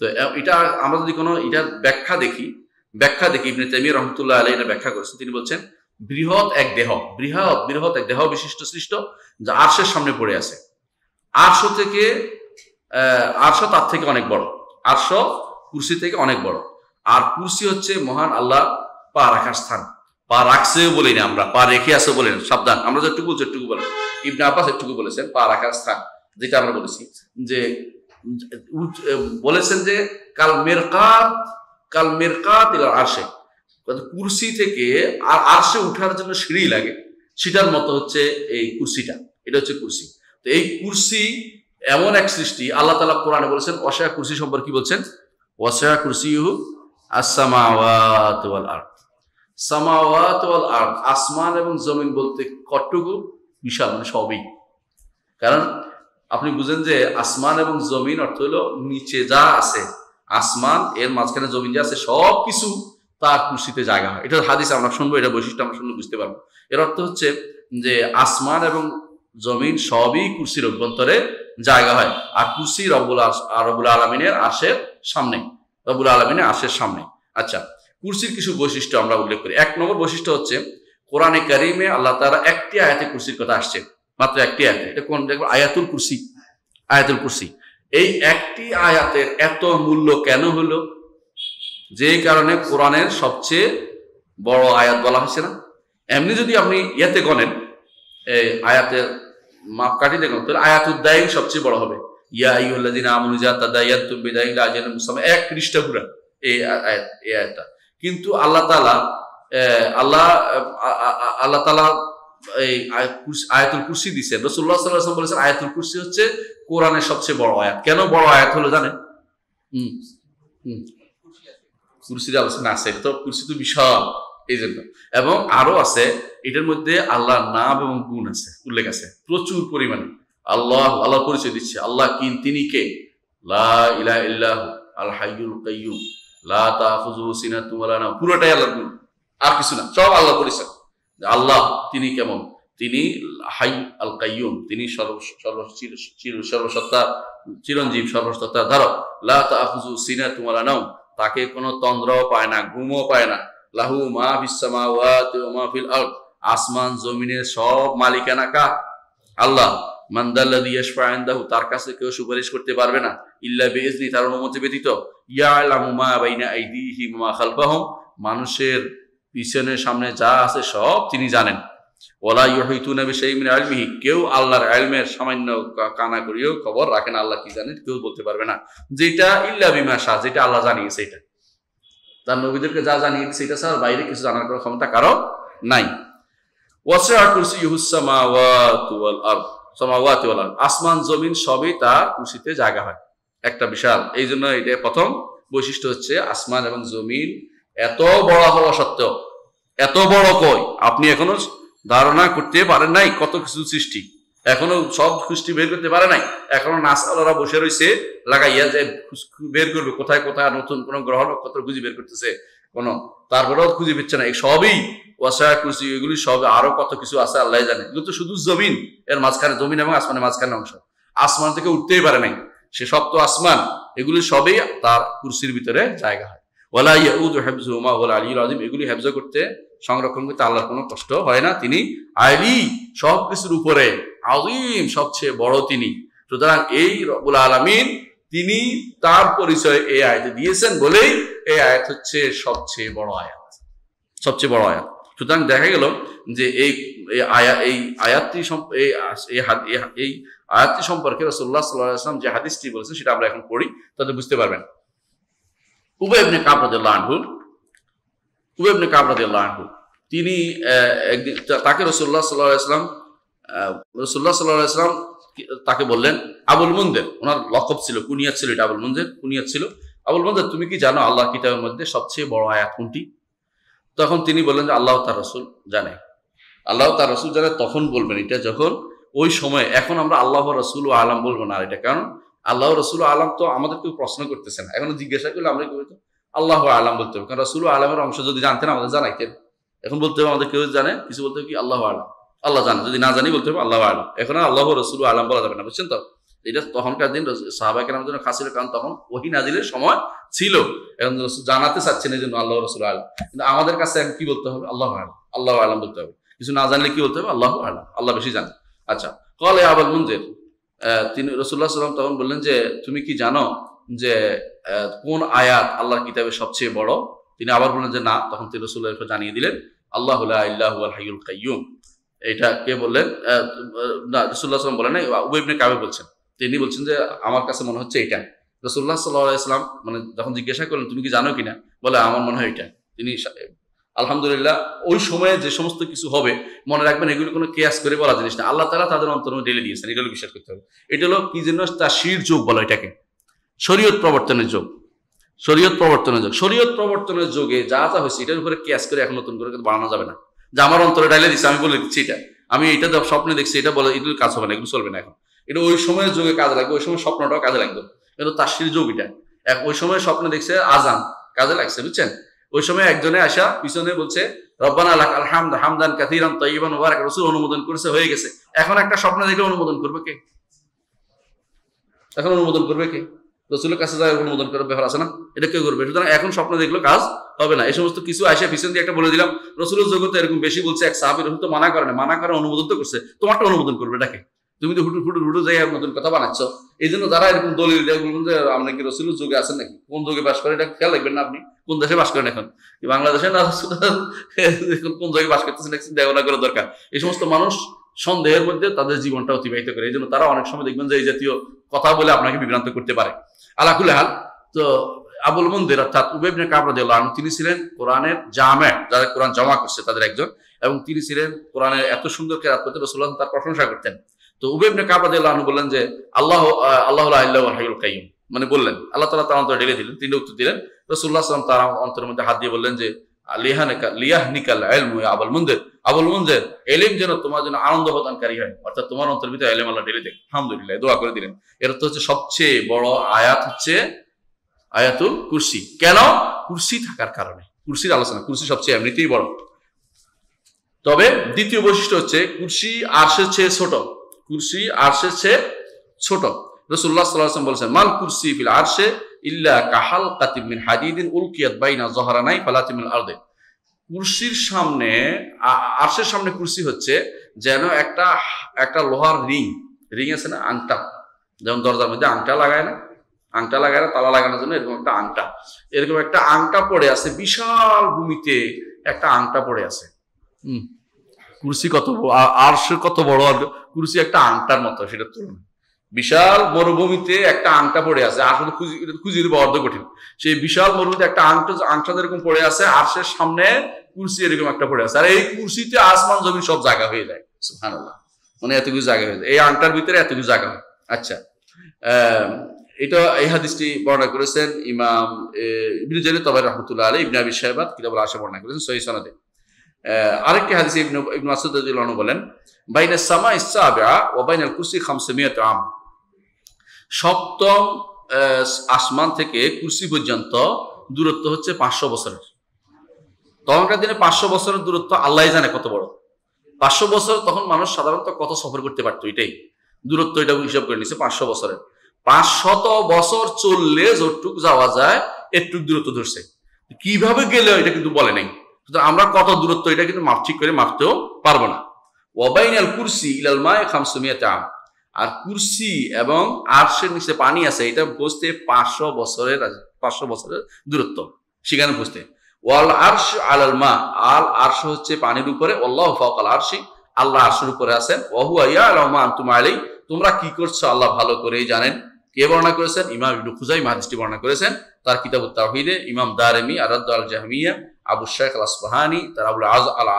তো এটা আমরা যদি কোনো এটা ব্যাখ্যা দেখি ইবনে তাইমিয়া রাহমাতুল্লাহ আলাইহি এটা ব্যাখ্যা করেছেন। তিনি বলছেন বৃহৎ এক দেহ বিশিষ্ট সৃষ্ট, যা আরশের সামনে পড়ে আছে। আরশ তার থেকে অনেক বড়, আরশ কুরসি থেকে অনেক বড়। আর কুরসি হচ্ছে মহান আল্লাহ পা রাখার স্থান। পা রাখছেও বলি না আমরা, পা রেখে আছে বলি না, সাবধান। আমরা যেটুকু বলছি এটুকু বলেন। ইবনে আব্বাস এটুকু বলেছেন, পা রাখার স্থান, যেটা আমরা বলেছি যে বলেছেন যে কাল মিরকাত ইলাল আরশে, কুরসি থেকে আর আরশে উঠার জন্য সিঁড়ি লাগে, সেটার মতো হচ্ছে এই কুরসিটা। এটা হচ্ছে কুরসি। তো এই কুরসি এমন এক সৃষ্টি, আল্লাহ তাআলা কোরআনে বলেছেন, ওয়াসি'a কুরসি সম্পর্কে কি বলছেন? ওয়াসি'a কুরসিয়ুহু আস-সামাওয়াতি ওয়াল আরদ। সামাওয়াতি ওয়াল আরদ, আসমান এবং জমিন বলতে কতটুকু? বিশাল, মানে সবই। কারণ আপনি বুঝেন যে আসমান এবং জমিন অর্থ হলো নিচে যা আছে, আসমান এর মাঝখানে জমিন যা আছে সব কিছু তার কুরসিতে জায়গা হয়। এটা হাদিস আমরা শুনবো, এটা বৈশিষ্ট্য আমরা শুনলে বুঝতে পারবো। এর অর্থ হচ্ছে যে আসমান এবং জমিন সবই কুরসির অভ্যন্তরে জায়গা হয়, আর কুরসি রব্বুল আলামিনের আরশের সামনে, রব্বুল আলামিনের আরশের সামনে। আচ্ছা, কুরসির কিছু বৈশিষ্ট্য আমরা উল্লেখ করি। এক নম্বর বৈশিষ্ট্য হচ্ছে কোরআনে কারিমে আল্লাহ তাআলা একটি আয়াতে কুরসির কথা আসছে, মাত্র একটি আয়াতে। এটা কোন দেখবো? আয়াতুল কুরসি। আয়াতুল কুরসি, এই একটি আয়াতের এত মূল্য কেন হলো? যে কারণে কোরআনের সবচেয়ে বড় আয়াত বলা হয়েছে না? এমনি যদি আপনি ইয়াতে গণেন, এই আয়াতের মাপকাঠি দেখুন, তাহলে আয়াতুদ দায়িন সবচেয়ে বড় হবে। ইয়া আইয়ুহাল্লাযীনা আমানু ইযা তাদায়ানতুম বিদাইন ইলা আজালিন মুসাম্মা, এক পৃষ্ঠা পুরা এই আয়াতটা। কিন্তু আল্লাহ তাআলা আল্লাহ তাআলা এই আয়াতুল কুরসি দিয়েছেন। রাসূলুল্লাহ সাল্লাল্লাহু আলাইহি ওয়াসাল্লাম বলেছেন আয়াতুল কুরসি হচ্ছে কোরআনের সবচেয়ে বড় আয়াত। কেন বড় আয়াত হলো জানেন? কুরসির আলোচনা আছে, তো কুরসি তো বিশাল, এই জন্য। এবং আরো আছে, এটার মধ্যে আল্লাহর নাম এবং গুণ আছে, উল্লেখ আছে প্রচুর পরিমাণে। আল্লাহ পরিচয় দিচ্ছে। আল্লাহ তিনি কে? লা ইলাহা ইল্লাহু আল হাইয়ুল কাইয়্যুম লা তাখুযুহু সিনাতুন ওয়ালা নাওম, পুরোটাই আল্লাহর গুণ, আর কিছু না, সব আল্লাহ পরিচয়। আল্লাহ তিনি কেমন? তিনি হাই আল কাইয়্যুম, তিনি সর্বসত্তা, চিরঞ্জীব, সর্বসত্তা ধারক। লা তাখুযুহু সিনাতুন ওয়ালা নাওম, তাকে কোনো তন্দ্রাও পায় না, ঘুমও পায় না। লাহু মা ফিস সামাওয়াতি ওয়া মা ফিল আরদ, আসমান জমিনের সব মালিকানা কার? আল্লাহ। মান যাল্লাযী ইয়াশফা'ু ইনদাহু, তার কাছে কেউ সুপারিশ করতে পারবে না ইল্লা বিইজনি, তার অনুমতি ব্যতীত। ইয়ালামু মা বাইনা আইদিহিম ওয়া মা খালফাহুম, মানুষের পিছনে সামনে যা আছে সব তিনি জানেন। ওয়ালা ইউহিতুনা বিশাইইন মিন ইলমিহি, কেউ আল্লাহর ইলমের সামান্য কানা করিও খবর রাখে না, আল্লাহ কি জানেন কেউ বলতে পারবে না। যেটা ইল্লা বিমা শাআ, যেটা আল্লাহ জানিয়েছে, এটা তার নবীদেরকে যা জানিয়েছে সেটা ছাড়া বাইরে কিছু জানার কোনো ক্ষমতা কারো নাই। ওয়াসি'a কুরসিয়ুহুস সামাওয়াতি ওয়াল আরদ, সামাওয়াতি ওয়াল আরদ, আসমান জমিন সবই তার কুরসিতে জায়গা হয়, একটা বিশাল। এই জন্য এটা প্রথম বৈশিষ্ট্য হচ্ছে আসমান এবং জমিন এত বড় হওয়া সত্ত্বেও, এত বড় কই আপনি এখনো ধারণা করতে পারেন নাই, কত কিছু সৃষ্টি এখনো সব সৃষ্টি বের করতে পারে নাই। এখনো নাসারা বসে রয়েছে লাগাইয়া যে বের করবে কোথায় কোথায় নতুন কোন গ্রহ নক্ষত্র খুঁজে বের করতেছে কোন, তারপরেও খুঁজে পেচ্ছে না। এই সবই ওয়াসি'a কুরসি, এগুলি সব আরো কত কিছু আছে আল্লাহ জানে। এগুলো তো শুধু জমিন, এর মাঝখানে, জমিন এবং আসমানের মাঝখানে অংশ, আসমান থেকে উঠতেই পারে নাই, সে সব তো আসমান, এগুলি সবই তার কুরসির ভিতরে জায়গা হয়। ওয়ালা ইয়াউদু হিফযুহুমা ওয়াল আলিয়্যুল আযীম, এগুলি হেফজ করতে, সংরক্ষণ করতে আল্লাহর কোনো কষ্ট হয় না। তিনি আলী, সবকিছুর উপরে, আযীম, সবচেয়ে বড় তিনি। সুতরাং এই রব্বুল আলামিন তিনি তার পরিচয় এই আয়াতে দিয়েছেন বলেই এই আয়াত হচ্ছে সবচেয়ে বড় আয়াত, সবচেয়ে বড় আয়াত। সুতরাং দেখা গেল যে এই আয়াতটি সম্পর্কে রাসূলুল্লাহ সাল্লাল্লাহু আলাইহি ওয়াসাল্লাম যে হাদিসটি বলেছেন সেটা আমরা এখন পড়ি, তাতে বুঝতে পারবেন। উবাই ইবনে কাব রাদিয়াল্লাহু আনহু, তিনি একদিন তাকে রাসূলুল্লাহ সাল্লাল্লাহু আলাইহি ওয়াসাল্লাম তাকে বললেন, আবুল মুনজির, ওনার লকব ছিল, কুনিয়াত ছিল, এটা আবুল মুনজির কুনিয়াত ছিল। আবুল মুনজির, তুমি কি জানো আল্লাহর কিতাবের মধ্যে সবচেয়ে বড় আয়াত কোনটি? তখন তিনি বললেন যে আল্লাহ তার রাসূল জানে, আল্লাহ তার রাসূল জানে। তখন বলবেন এটা যখন ওই সময়, এখন আমরা আল্লাহ রাসূল আলাম বলবো না, এটা কারণ আল্লাহ রাসূল আলাম তো আমাদের কেউ প্রশ্ন করতেছে না, এখন জিজ্ঞাসা করলে আমরা কি বলতো? আল্লাহ আলাম বলতে হবে, কারণ রাসূল আলামের অংশ যদি জানতেন আমাদের জানাইতেন। এখন বলতে হবে আমাদের কেউ জানে কিছু, বলতে হবে কি আল্লাহ আলাম, আল্লাহ জানে, যদি না জানি বলতে হবে আল্লাহ আলাম। এখন আল্লাহ রাসূল আলাম বলা যাবে না, বুঝছেন তো? এটা তখনকার দিন সাহাবায়ে কেরামের জন্য খাস ছিল, কারণ তখন ওহী নাজিলের সময় ছিল, এখন জানাতে চাচ্ছেন এই জন্য আল্লাহ রাসূল আলাম। কিন্তু আমাদের কাছে এখন কি বলতে হবে? আল্লাহ আলাম, আল্লাহ আলাম বলতে হবে। কিছু না জানলে কি বলতে হবে? আল্লাহ আলাম, আল্লাহ বেশি জানে। আচ্ছা, ক্বালা ইয়া আবুল মুনজির, তিনি রাসূলুল্লাহ সাল্লাল্লাহু আলাইহি ওয়াসাল্লাম তখন বললেন যে তুমি কি জানো যে কোন আয়াত আল্লাহর কিতাবে সবচেয়ে বড়? তিনি আবার বললেন যে না। তখন তিনি রাসূলুল্লাহ জানিয়ে দিলেন আল্লাহু লা ইলাহা ওয়াল হাইয়ুল কাইয়্যুম। এটা কে বললেন? না, রাসূলুল্লাহ সাল্লাল্লাহু আলাইহি ওয়াসাল্লাম বলেন নাই, উবাই ইবনে কাব বলছেন। তিনি বলছেন যে আমার কাছে মনে হচ্ছে এটা। রাসূলুল্লাহ সাল্লাল্লাহু আলাইহি ওয়াসাল্লাম মানে যখন জিজ্ঞাসা করলেন তুমি কি জানো কিনা, বলে আমার মনে হয় এটা। তিনি আলহামদুলিল্লাহ ওই সময়ে যে সমস্ত কিছু হবে মনে রাখবেন এগুলো কোনো কেয়াস করে বলা জিনিস না, আল্লাহ তাআলা তাদের অন্তরে ঢেলে দিয়েছেন, এটা বিশ্বাস করতে হবে। এটা হলো কি জন্য তাশরীর যুগ বলে এটাকে, শরীয়ত প্রবর্তনের যুগ। শরীয়ত প্রবর্তনের যুগ, শরীয়ত প্রবর্তনের যুগে যা যা হয়েছে এটার উপরে কেয়াস করে এখন নতুন করে বানানো যাবে না, যে আমার অন্তরে ঢেলে দিচ্ছে আমি বলে দিচ্ছি এটা, আমি এটা স্বপ্নে দেখছি এটা বলে এগুলো কাজ হবে না, এগুলো চলবে না এখন। এটা ওই সময়ের যুগে কাজে লাগবে, ওই সময় স্বপ্নটাও কাজে লাগবে, কিন্তু তাশরীর যুগ এটা। ওই সময় স্বপ্নে দেখছে আজান, কাজে লাগছে, বুঝছেন? ওই সময় একজনে আসা পিছনে বলছে রব্বানা লাকাল হামদ হামদান কাসীরান তাইয়িবান মুবারাক, রাসূল অনুমোদন করেছে, হয়ে গেছে। এখন একটা স্বপ্ন দেখলে অনুমোদন করবে কে? এখন অনুমোদন করবে কে? রাসূলের কাছে যায় অনুমোদন করার ব্যাপার আছে না, এটা কেউ করবে? সুতরাং এখন স্বপ্ন দেখলেও কাজ হবে না। এই সমস্ত কিছু আসে পিছন দিয়ে একটা বলে দিলাম, রাসূলের জগতে এরকম বেশি বলছে, এক সাহাবী রাসূল তো মানা করে না, মানা করে অনুমোদন তো করছে, তোমারটা অনুমোদন করবে এটাকে? তুমি তো হুটু যাই নতুন কথা বানাচ্ছ। এই জন্য যারা এরকম দলিল দেয় যে আপনি কি রাসূলের যুগে আছেন নাকি, কোন যুগে বাস করেন এটা খেয়াল রাখবেন না, আপনি কোন দেশে বাস করেন, এখন বাংলাদেশে না কোন জায়গায় বাস করতেছেন দেওয়া করা দরকার। এই সমস্ত মানুষ সন্দেহের মধ্যে তাদের জীবনটা অতিবাহিত করে, এই জন্য তারা অনেক সময় দেখবেন যে এই জাতীয় কথা বলে আপনাকে বিভ্রান্ত করতে পারে। আলা কুল্লি হাল, তো আবুল মুনজির অর্থাৎ উবাই ইবনে কাব রাদিয়াল্লাহু আনহু তিনি ছিলেন কোরআনের জামে, যারা কোরআন জমা করছে তাদের একজন, এবং তিনি ছিলেন কোরআনের এত সুন্দর কেরাত করতে রাসূলুল্লাহ তার প্রশংসা করতেন। তো উবাই ইবনে কাব রাদিয়াল্লাহু আনহু বললেন যে আল্লাহু লা ইলাহা ইল্লাহুল হাইয়ুল কাইয়্যুম, মানে বললেন আল্লাহ তাআলা তার অন্তরে ঢেলে দিলেন, তিনি উত্তর দিলেন। রাসূলুল্লাহ সাল্লাল্লাহু আলাইহি ওয়াসাল্লাম তার অন্তরের মধ্যে হাত দিয়ে বললেন যে লিয়াহনিকাল ইলমু ইয়া আবুল মুনজির, আবুল মুনজির ইলম যেন তোমার জন্য আনন্দ প্রদানকারী হয়, অর্থাৎ তোমার অন্তরের ভিতরে ইলম আল্লাহ ঢেলে দেয়। আলহামদুলিল্লাহ, দোয়া করে দিলেন। এর তো হচ্ছে সবচেয়ে বড় আয়াত হচ্ছে আয়াতুল কুরসি। কেন? কুরসি থাকার কারণে, কুরসির আলোচনা, কুরসি সবচেয়ে এমনিতেই বড়। তবে দ্বিতীয় বৈশিষ্ট্য হচ্ছে কুরসি আরশের চেয়ে ছোট, কুরসি আরশের চেয়ে ছোট। রাসূলুল্লাহ সাল্লাল্লাহু আলাইহি ওয়াসাল্লাম বলেছেন মাল কুরসি ফিল আরশে ইল্লা কাহালকাতিম মিন হাদিদিন উলকিয়াত বাইনা যহরানাই ফালাতিমিল আরদে। কুরসির সামনে, আরশের সামনে কুরসি হচ্ছে যেন একটা লোহার রিং আছে না, আংটা, যেমন দরজার মধ্যে আংটা লাগায় না, আংটা লাগায় না তালা লাগানোর জন্য, এরকম একটা আংটা, এরকম একটা আংটা পড়ে আছে, বিশাল ভূমিতে একটা আংটা পড়ে আছে। কুরসি কত, আরশ কত বড়, আর কুরসি একটা আংটার মতো, সেটা তুলনা। বিশাল মরুভূমিতে একটা আংটা পড়ে আছে, আসলে খুঁজিয়ে দেবো অর্ধ কঠিন। সেই বিশাল মরুভূমিতে একটা আংটা যেরকম পড়ে আছে, আরশের সামনে কুরসি এরকম একটা পড়ে আছে, আর এই কুরসিতে আসমান জমিন সব জায়গা হয়ে যায়। সুবহানাল্লাহ, মানে এত কিছু জায়গা হয়ে যায় এই আংটার ভিতরে, এত কিছু জায়গা হয়। আচ্ছা, এটা এই হাদিসটি বর্ণনা করেছেন ইমাম ইবনে জারীর তাবারী রাহমাতুল্লাহ আলাইহি, ইবনে আবি শাইবা কিতাবুল আশা বর্ণনা করেছেন সহিহ সনদে। আরেকটি হাদিসে ইবনে মাসউদ রাদিয়াল্লাহু আনহু বলেন বাইনাস সামাইস সাবিআ ওয়া বাইনাল কুরসি 500 আম, সপ্তম আসমান থেকে কুরসি পর্যন্ত দূরত্ব হচ্ছে 500 বছরের। তখনকার দিনে 500 বছরের দূরত্ব আল্লাহই জানে কত বড়। 500 বছর তখন মানুষ সাধারণত কত সফর করতে পারতো, এটাই দূরত্ব, এটা হিসাব করে নিচ্ছে 500 বছরের। 500 বছর চললে যতটুকু যাওয়া যায় একটু দূরত্ব ধরছে, কিভাবে গেলে এটা কিন্তু বলে নাই। আমরা কত দূরত্ব এটা কিন্তু ঠিক করে মাপতেও পারবো না। ওয়াবাইনাল কুরসি ইলাল মাই 500 আম, আর কুরসি এবং আরশের নিচে পানি আছে, এটা বুঝতে 500 বছরের দূরত্ব সেখানে বুঝতে। ওয়াল আরশ আলাল মা, আল আরশ হচ্ছে পানির উপরে, আল্লাহু ফাওকাল আরশি, আল্লাহ আরশের উপরে আছেন। ওয়া হুয়া ইয়ালামু মা আনতুম আলাইহি, তোমরা কি করছো আল্লাহ ভালো করেই জানেন। কে বর্ণনা করেছেন? ইমাম ইবনে খুজাইমা হাদিসটি বর্ণনা করেছেন তার কিতাবুত তাওহীদে, ইমাম দারিমি আর-রাদ্দ আল জাহমিয়া, আবু শাইখ আল আসফাহানি তার আবুল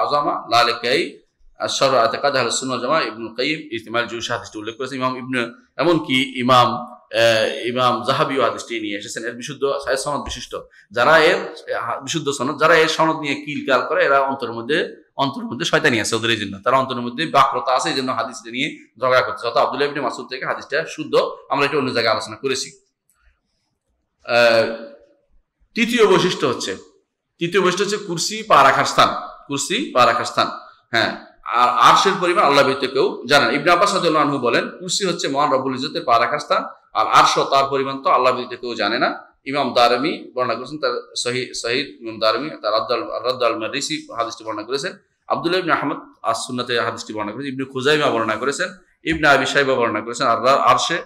আযমা, লালিকাই আশ-শারহ আ'তিকাদ আহলুস সুন্নাহ ওয়াল জামাআহ, ইবনুল কাইয়িম ইজতিমাল জুয়ুশ হাদিসটি উল্লেখ করেছেন। এমনকি ইমাম জাহাবিও হাদিসটি নিয়ে এসেছেন। এর বিশুদ্ধ সনদ বিশিষ্ট, যারা এর বিশুদ্ধ সনদ, যারা এর সনদ নিয়ে কিলকাল করে, এরা অন্তরের মধ্যে শয়তানি আছে ওদের, এই জন্য তারা অন্তরের মধ্যে বাক্রতা আছে, এই জন্য হাদিসটা নিয়ে ঝগড়া করছে। অর্থাৎ আব্দুল্লাহ ইবনে মাসউদ থেকে হাদিসটা শুদ্ধ, আমরা এটা অন্য জায়গায় আলোচনা করেছি। তৃতীয় বৈশিষ্ট্য হচ্ছে কুরসি পা রাখার স্থান, কুরসি পা রাখার স্থান। হ্যাঁ, আর আরশের পরিমাণ আল্লাহ ব্যতীত কেউ জানেন। ইবনে আব্বাস রাদিয়াল্লাহু আনহু বলেন কুরসি হচ্ছে মহান রব্বুল ইজ্জতের পা রাখার স্থান, আর আরশ তার পরিমাণ তো আল্লাহ ব্যতীত কেউ জানে না। ইমাম দারিমি বর্ণনা করেছেন তার সহিহ ইমাম দারিমি তার রাদ্দ আল মারিসি হাদিসটি বর্ণনা করেছেন। আব্দুল্লাহ ইবনে আহমদ আস-সুন্নাতে হাদিসটি বর্ণনা করেছেন। ইবনে খুজাইমা বর্ণনা করেছেন, ইবনে আবি শাইবা বর্ণনা করেছেন। আর আরশে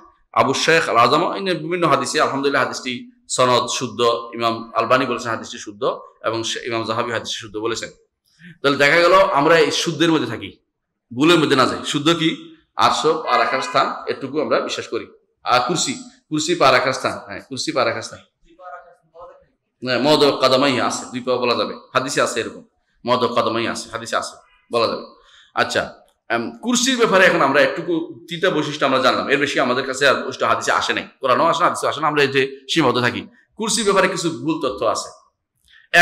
আবু শাইখ আল আযমা, বিভিন্ন হাদিসে আলহামদুলিল্লাহ হাদিসটি সনদ শুদ্ধ। ইমাম আলবানী বলেছেন হাদিসটি শুদ্ধ, এবং ইমাম জাহাবি হাদিসটি শুদ্ধ বলেছেন। তাহলে দেখা গেল আমরা এই শুদ্ধের মধ্যে থাকি, ভুলের মধ্যে না যাই। শুদ্ধ কি? আরশ আর রাখার স্থান, এটুকু আমরা বিশ্বাস করি। আর কুরসি পা রাখার স্থান, হ্যাঁ কুরসি পা রাখার স্থান। মদ কাদামাই আছে, দুই পা বলা যাবে, হাদিসে আছে এরকম, মদ কাদামাই আছে, হাদিসে আছে, বলা যাবে। আচ্ছা, কুরসির ব্যাপারে এখন আমরা একটুকু 3টা বৈশিষ্ট্য আমরা জানলাম, এর বেশি আমাদের কাছে আর হাদিসে আসে নাই, কোরআনও আসে না, হাদিসে আসে না, আমরা এই যে সীমাবদ্ধ থাকি। কুরসির ব্যাপারে কিছু ভুল তথ্য আছে।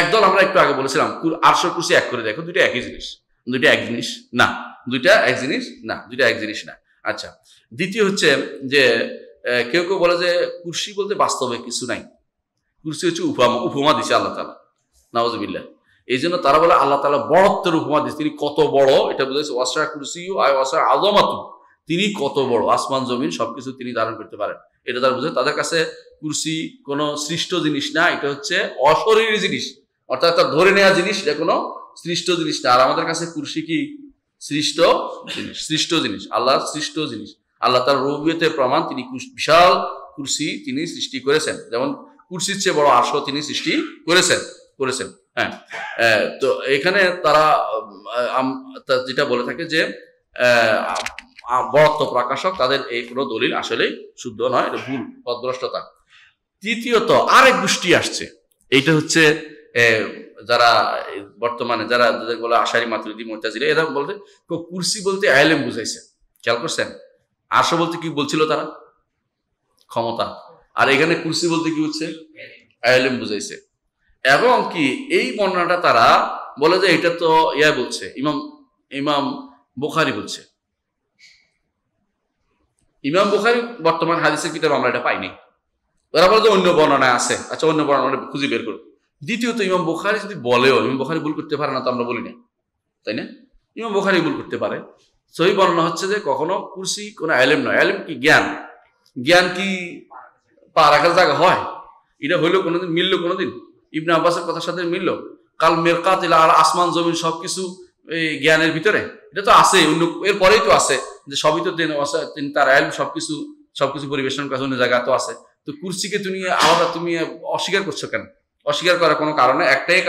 একদল আমরা একটু আগে বলেছিলাম আরশ কুরসি এক করে দেখো, দুইটা একই জিনিস, দুইটা এক জিনিস না, দুইটা এক জিনিস না, দুইটা এক জিনিস না। আচ্ছা, দ্বিতীয় হচ্ছে যে কেউ কেউ বলে যে কুরসি বলতে বাস্তবে কিছু নাই, কুরসি হচ্ছে উপমা দিছে আল্লাহ তাআলা, নাউযুবিল্লাহ। এই জন্য তারা বলে আল্লাহ তাআলা বড়ত্বের উপমা দিচ্ছে, তিনি কত বড় এটা বুঝাইছে, ওয়াসা কুরসি ওয়াসা আযমাতু, তিনি কত বড়, আসমান জমিন সবকিছু তিনি ধারণ করতে পারেন, এটা তারা বুঝে। তাদের কাছে কুরসি কোনো সৃষ্ট জিনিস না, এটা হচ্ছে অশরীরী জিনিস, অর্থাৎ তার ধরে নেওয়া জিনিস, এটা কোনো সৃষ্ট জিনিস না। আর আমাদের কাছে কুরসি কি সৃষ্ট জিনিস, সৃষ্ট জিনিস, আল্লাহ সৃষ্ট জিনিস। আল্লাহ তার রুবিয়তের প্রমাণ, তিনি বিশাল কুরসি তিনি সৃষ্টি করেছেন, যেমন কুরসির চেয়ে বড় আরশ তিনি সৃষ্টি করেছেন। হ্যাঁ, তো এখানে তারা যেটা বলে থাকে যে বড়ত্ব প্রকাশক, তাদের এই কোনো দলিল আসলে শুদ্ধ নয়, এটা ভুল, পথভ্রষ্টতা। তৃতীয়ত আরেক গোষ্ঠী আসছে, এইটা হচ্ছে যারা বর্তমানে যারা যাদের বলে আশারি মাতুরিদি মুতাজিলা, এরা বলতে কুরসি বলতে ইলম বুঝাইছে, খেয়াল করছেন? আরশ বলতে কি বলছিল তারা? ক্ষমতা। আর এখানে কুরসি বলতে কি হচ্ছে? ইলম বুঝাইছে। এবং কি এই বর্ণনাটা তারা বলে যে এটা তো বলছে ইমাম বুখারী বলছে। ইমাম বুখারী বর্তমান হাদিসের কিতাব আমরা এটা পাইনি, ওরা বলে যে অন্য বর্ণনায় আছে। আচ্ছা, অন্য বর্ণনা খুঁজে বের করো। দ্বিতীয়ত ইমাম বুখারী যদি বলেও, ইমাম বুখারী ভুল করতে পারে না তো আমরা বলি না, তাই না? ইমাম বুখারী ভুল করতে পারে। সহি বর্ণনা হচ্ছে যে কখনো কুরসি কোনো ইলম নয়, ইলম কি জ্ঞান, জ্ঞান কি পা রাখার জায়গা হয়? এটা হইলো কোনোদিন মিললো, কোনোদিন ইবনে আব্বাসের কথার সাথে মিললো? কাল মেরকাত ইলা আর আসমান জমিন সবকিছু এই জ্ঞানের ভিতরে, এটা তো আছে, অন্য এরপরেই তো আছে যে সবই তো তিনি তার ইলম, সবকিছু পরিবেশন করার অন্য জায়গা তো আছে। তো কুরসিকে তুমি আলাদা তুমি অস্বীকার করছো কেন? অস্বীকার করার কোনো কারণে একটাই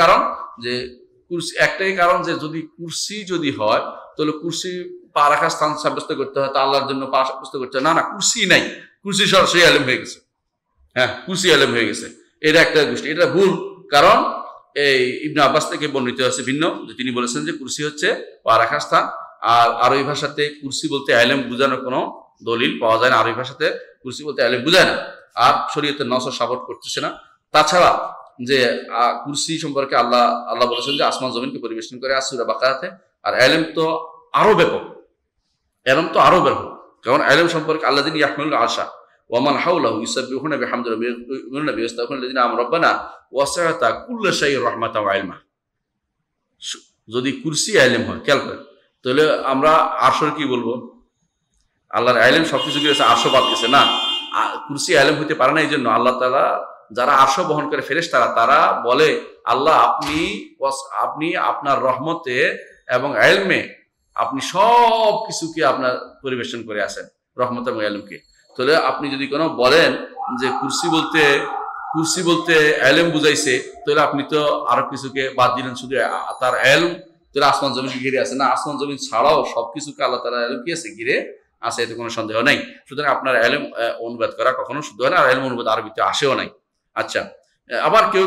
কারণ যে যদি কুরসি যদি হয় তাহলে কুরসি পা রাখার স্থান সাব্যস্ত করতে হয়, তা আল্লাহর জন্য পা সাব্যস্ত করতে হয়। না, কুরসি নাই, কুরসি সরাসরি ইলম হয়ে গেছে। হ্যাঁ, কুরসি ইলম হয়ে গেছে, এটা একটা গোষ্ঠী। এটা ভুল, কারণ এই ইবনে আব্বাস থেকে বর্ণিত আছে ভিন্ন, যে তিনি বলেছেন যে কুরসি হচ্ছে পা রাখার স্থান। আর আরবি ভাষাতে কুরসি বলতে ইলম বোঝানোর কোনো দলিল পাওয়া যায় না, আরবি ভাষাতে কুরসি বলতে ইলম বোঝায় না, আর শরীয়তের নস সাপোর্ট করতেছে না। তাছাড়া যে কুরসি সম্পর্কে আল্লাহ বলেছেন যে আসমান জমিনকে পরিবেশন করে সূরা বাকারাতে। আর ইলম তো আরো ব্যাপক, কারণ ইলম সম্পর্কে আল্লাযিনা ইয়াহমিলুল আরশা ওয়া মান হাওলাহু ইউসাব্বিহুনা বিহামদি রাব্বিহিম ওয়া ইস্তাগফিরুনা লিল্লাযিনা আমানু রাব্বানা ওয়াসআতা কুল্লা শাইইন রাহমাতাও ওয়া ইলমা। যদি কুরসি ইলম হয়, খেয়াল করেন, তাহলে আমরা আরশের কি বলবো? আল্লাহর ইলম সবকিছু কি আছে, আরশ বাদ গেছে না? কুরসি ইলম হইতে পারে না। এই জন্য আল্লাহ তাআলা যারা আরশ বহন করে ফেরেশতারা, তারা বলে আল্লাহ আপনি আপনার রহমতে এবং ইলমে আপনি সব কিছুকে আপনার পরিবেশন করে আছেন, রহমত এবং ইলমকে। তাহলে আপনি যদি কোনো বলেন যে কুরসি বলতে ইলম বুঝাইছে, তাহলে আপনি তো আরো কিছুকে বাদ দিলেন, শুধু তার ইলম, তাহলে আসমান জমিনকে ঘিরে আছে না? আসমান জমিন ছাড়াও সবকিছুকে আল্লাহ তাআলা ইলম কি আছে, ঘিরে আছে, এতে কোনো সন্দেহ নাই। সুতরাং আপনার ইলম অনুবাদ করা কখনো শুদ্ধ হয় না, আর ইলম অনুবাদ আরবিতে আসেও নাই। আচ্ছা, আবার কেউ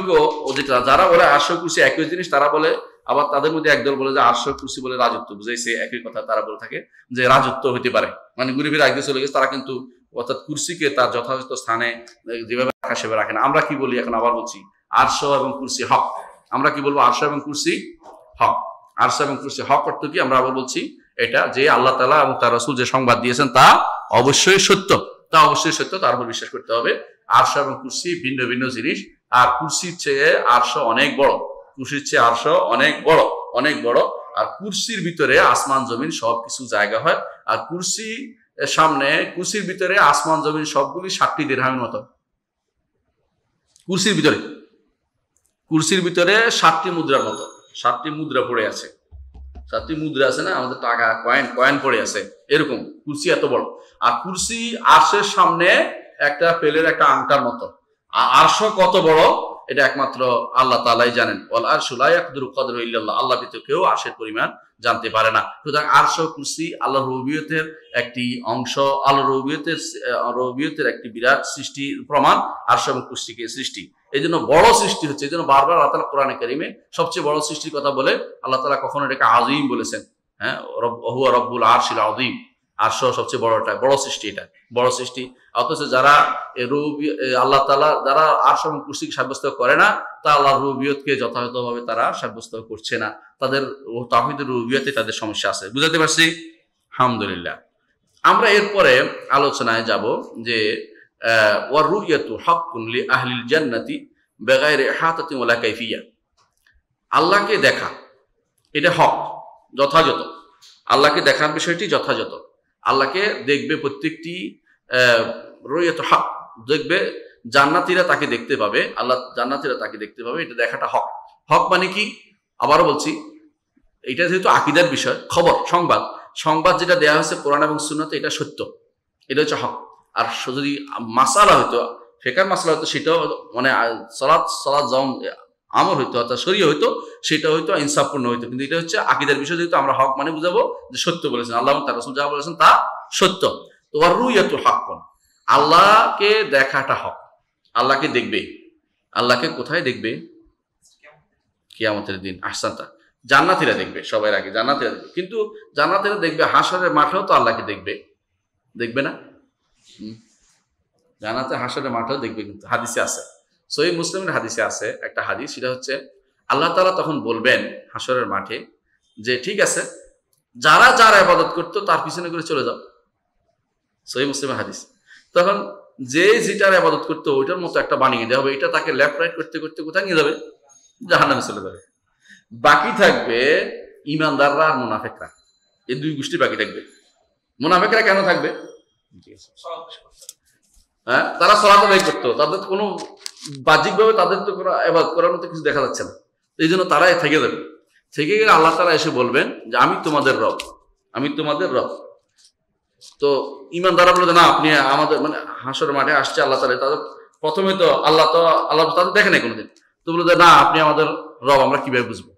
যারা বলে আরশ কুরসি একই জিনিস, তারা বলে, আবার তাদের মধ্যে একদল বলে যে আরশ কুরসি বলে রাজত্ব বুঝাইছে, একই কথা তারা বলে থাকে যে রাজত্ব হতে পারে, মানে গরিবের আগে চলে গেছে তারা, কিন্তু অর্থাৎ কুরসিকে তার যথাযথ স্থানে যেভাবে রাখা সেভাবে রাখে না। আমরা কি বলি, এখন আবার বলছি, আরশ এবং কুরসি হক। আমরা কি বলবো? আরশ এবং কুরসি হক। আরশ এবং কুরসি হক অর্থ কি? আমরা আবার বলছি এটা যে আল্লাহ তাআলা এবং তার রাসূল যে সংবাদ দিয়েছেন তা অবশ্যই সত্য, তার উপর বিশ্বাস করতে হবে। আরশ এবং কুরসি ভিন্ন ভিন্ন জিনিস, আর কুরসির চেয়ে আরশ অনেক বড়, অনেক বড়। আর কুরসির ভিতরে আসমান জমিন সবকিছু জায়গা হয়। আর কুরসির ভিতরে আসমান জমিন সবগুলি 7টি দিরহামের মতো। কুরসির ভিতরে 7টি মুদ্রার মতো, 7টি মুদ্রা পড়ে আছে। 7টি মুদ্রা আছে না, আমাদের টাকা কয়েন পড়ে আছে, এরকম কুরসি এত বড়। আর কুরসি আরশের সামনে একটা পেলের একটা আংটার মতো। আরশ কত বড় এটা একমাত্র আল্লাহ তাআলাই জানেন। ওয়াল আরশু লা ইয়াকদিরু কদরহু ইল্লাল্লাহ, আল্লাহ ব্যতীত কেউ আরশের পরিমাণ জানতে পারে না। সুতরাং আরশ ও কুরসি আল্লাহর রুবুবিয়তের একটি অংশ, আল্লাহর রুবুবিয়তের একটি বিরাট সৃষ্টির প্রমাণ আরশ এবং কুরসিকে সৃষ্টি। এই জন্য বড় সৃষ্টি হচ্ছে, এই জন্য বারবার আল্লাহ তাআলা কোরআনে কারিমে সবচেয়ে বড় সৃষ্টির কথা বলে আল্লাহ তাআলা কখনো এটাকে আযীম বলেছেন। হ্যাঁ, হুয়া রব্বুল আরশিল আযীম, আরশ সবচেয়ে বড়টা, বড় সৃষ্টি, এটা বড় সৃষ্টি। অথচ যারা আল্লাহ তাআলা যারা আরশ এবং কুরসিকে সাব্যস্ত করে না, তা আল্লাহর রুবুবিয়তকে যথাযথভাবে তারা সাব্যস্ত করছে না, তাদের তাওহীদের রুবুবিয়তে তাদের সমস্যা আছে। বুঝাতে পারছি? আলহামদুলিল্লাহ। আমরা এরপরে আলোচনায় যাব যে ওয়ার রুইয়াতু হাক্কুন লি আহলিল জান্নাতি বিগাইরি ইহাতাতিন ওয়ালা কাইফিয়া, আল্লাহকে দেখা এটা হক, যথাযথ। আল্লাহকে দেখার বিষয়টি যথাযথ। আল্লাহকে দেখবে প্রত্যেকটি রুইয়াতু হক, দেখবে জান্নাতীরা তাকে দেখতে পাবে, আল্লাহ জান্নাতীরা তাকে দেখতে পাবে, এটা দেখাটা হক। হক মানে কি? আবারও বলছি, এটা যেহেতু আকীদার বিষয়, খবর, সংবাদ যেটা দেওয়া হয়েছে কোরআন এবং সুন্নাতে, এটা সত্য, এটা হচ্ছে হক। আর যদি মাসালা হইতো, ফিকহের মাসালা হইতো, সেটাও মানে সালাত যেমন আমল হইতো, অর্থাৎ শরীয়ত হইতো, সেটা হয়তো ইনসাফপূর্ণ হইতো। কিন্তু এটা হচ্ছে আকীদার বিষয়, যেহেতু আমরা হক মানে বুঝাবো যে সত্য বলেছেন আল্লাহ এবং তার রাসূল, যা বলেছেন তা সত্য। তো ওয়ার রুইয়াতু হাক্কুন, আল্লাহকে দেখাটা হক। আল্লাহকে দেখবে, আল্লাহকে কোথায় দেখবে? কিয়ামতের দিন। আহসানতা, জান্নাতীরা দেখবে, সবার আগে জান্নাতীরা দেখবে। কিন্তু জান্নাতীরা দেখবে হাশরের মাঠেও তো আল্লাহকে দেখবে, দেখবে না? জান্নাতে হাশরের মাঠেও দেখবে, কিন্তু হাদিসে আছে, সহিহ মুসলিমের হাদিসে আছে একটা হাদিস, সেটা হচ্ছে আল্লাহ তাআলা তখন বলবেন হাশরের মাঠে যে ঠিক আছে, যারা যার ইবাদত করতো তার পিছনে করে চলে যাও। সহিহ মুসলিমের হাদিস। তখন যে যেটার ইবাদত করতো ওইটার মতো একটা বানিয়ে দেওয়া হবে, এটা তাকে লেফট রাইট করতে করতে কোথায় নিয়ে যাবে? জাহান্নামে চলে যাবে। বাকি থাকবে ঈমানদাররা আর মুনাফিকরা, এই দুই গোষ্ঠী বাকি থাকবে। মুনাফিকরা কেন থাকবে? হ্যাঁ, তারা সালাত আদায় করতো, তাদের কোনো বাহ্যিকভাবে তাদের তো কোনো ইবাদত করার মতো কিছু দেখা যাচ্ছে না, এই জন্য তারাই থেকে যাবে। থেকে গেলে আল্লাহ তাআলা এসে বলবেন যে আমি তোমাদের রব, আমি তোমাদের রব। তো ঈমানদাররা বলে না, আপনি আমাদের, মানে হাশরের মাঠে আসছে আল্লাহ তাআলা, তাদের প্রথমে তো আল্লাহ তাদের দেখে নাই কোনোদিন, তো বলে না আপনি আমাদের রব, আমরা কিভাবে বুঝবো?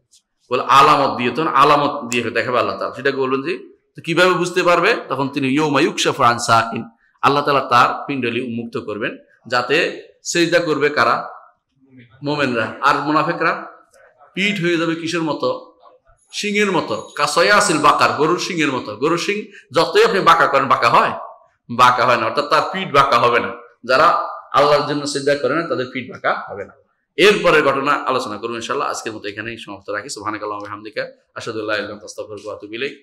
বলে আলামত দিয়ে, তখন আলামত দিয়ে দেখাবে আল্লাহ তাআলা। সেটাকে বলবেন যে তো কিভাবে বুঝতে পারবে? তখন তিনি ইয়াউমা ইউকশাফু আন সাকিন, আল্লাহ তাআলা তার পিণ্ডলি উন্মুক্ত করবেন, যাতে সিজদা করবে কারা? মুমিনরা। আর মুনাফিকরা পিঠ হয়ে যাবে কিসের মতো? সিংহের মতো। কাসায়াসিল বাকার, গরুর সিংহের মতো। গরুর সিং যতই আপনি বাঁকা করেন, বাঁকা হয়? বাঁকা হয় না, অর্থাৎ তার পিঠ বাঁকা হবে না। যারা আল্লাহর জন্য সিজদা করে না, তাদের পিঠ বাঁকা হবে না। এরপরের ঘটনা আলোচনা করব ইনশাআল্লাহ। আজকের মতো এখানেই সমাপ্ত রাখি। সুবহানাকাল্লাহুম্মা ওয়া বিহামদিকা, আশহাদু আল্লা ইলাহা ইল্লা আনতা, আস্তাগফিরুকা ওয়া আতুবু ইলাইক।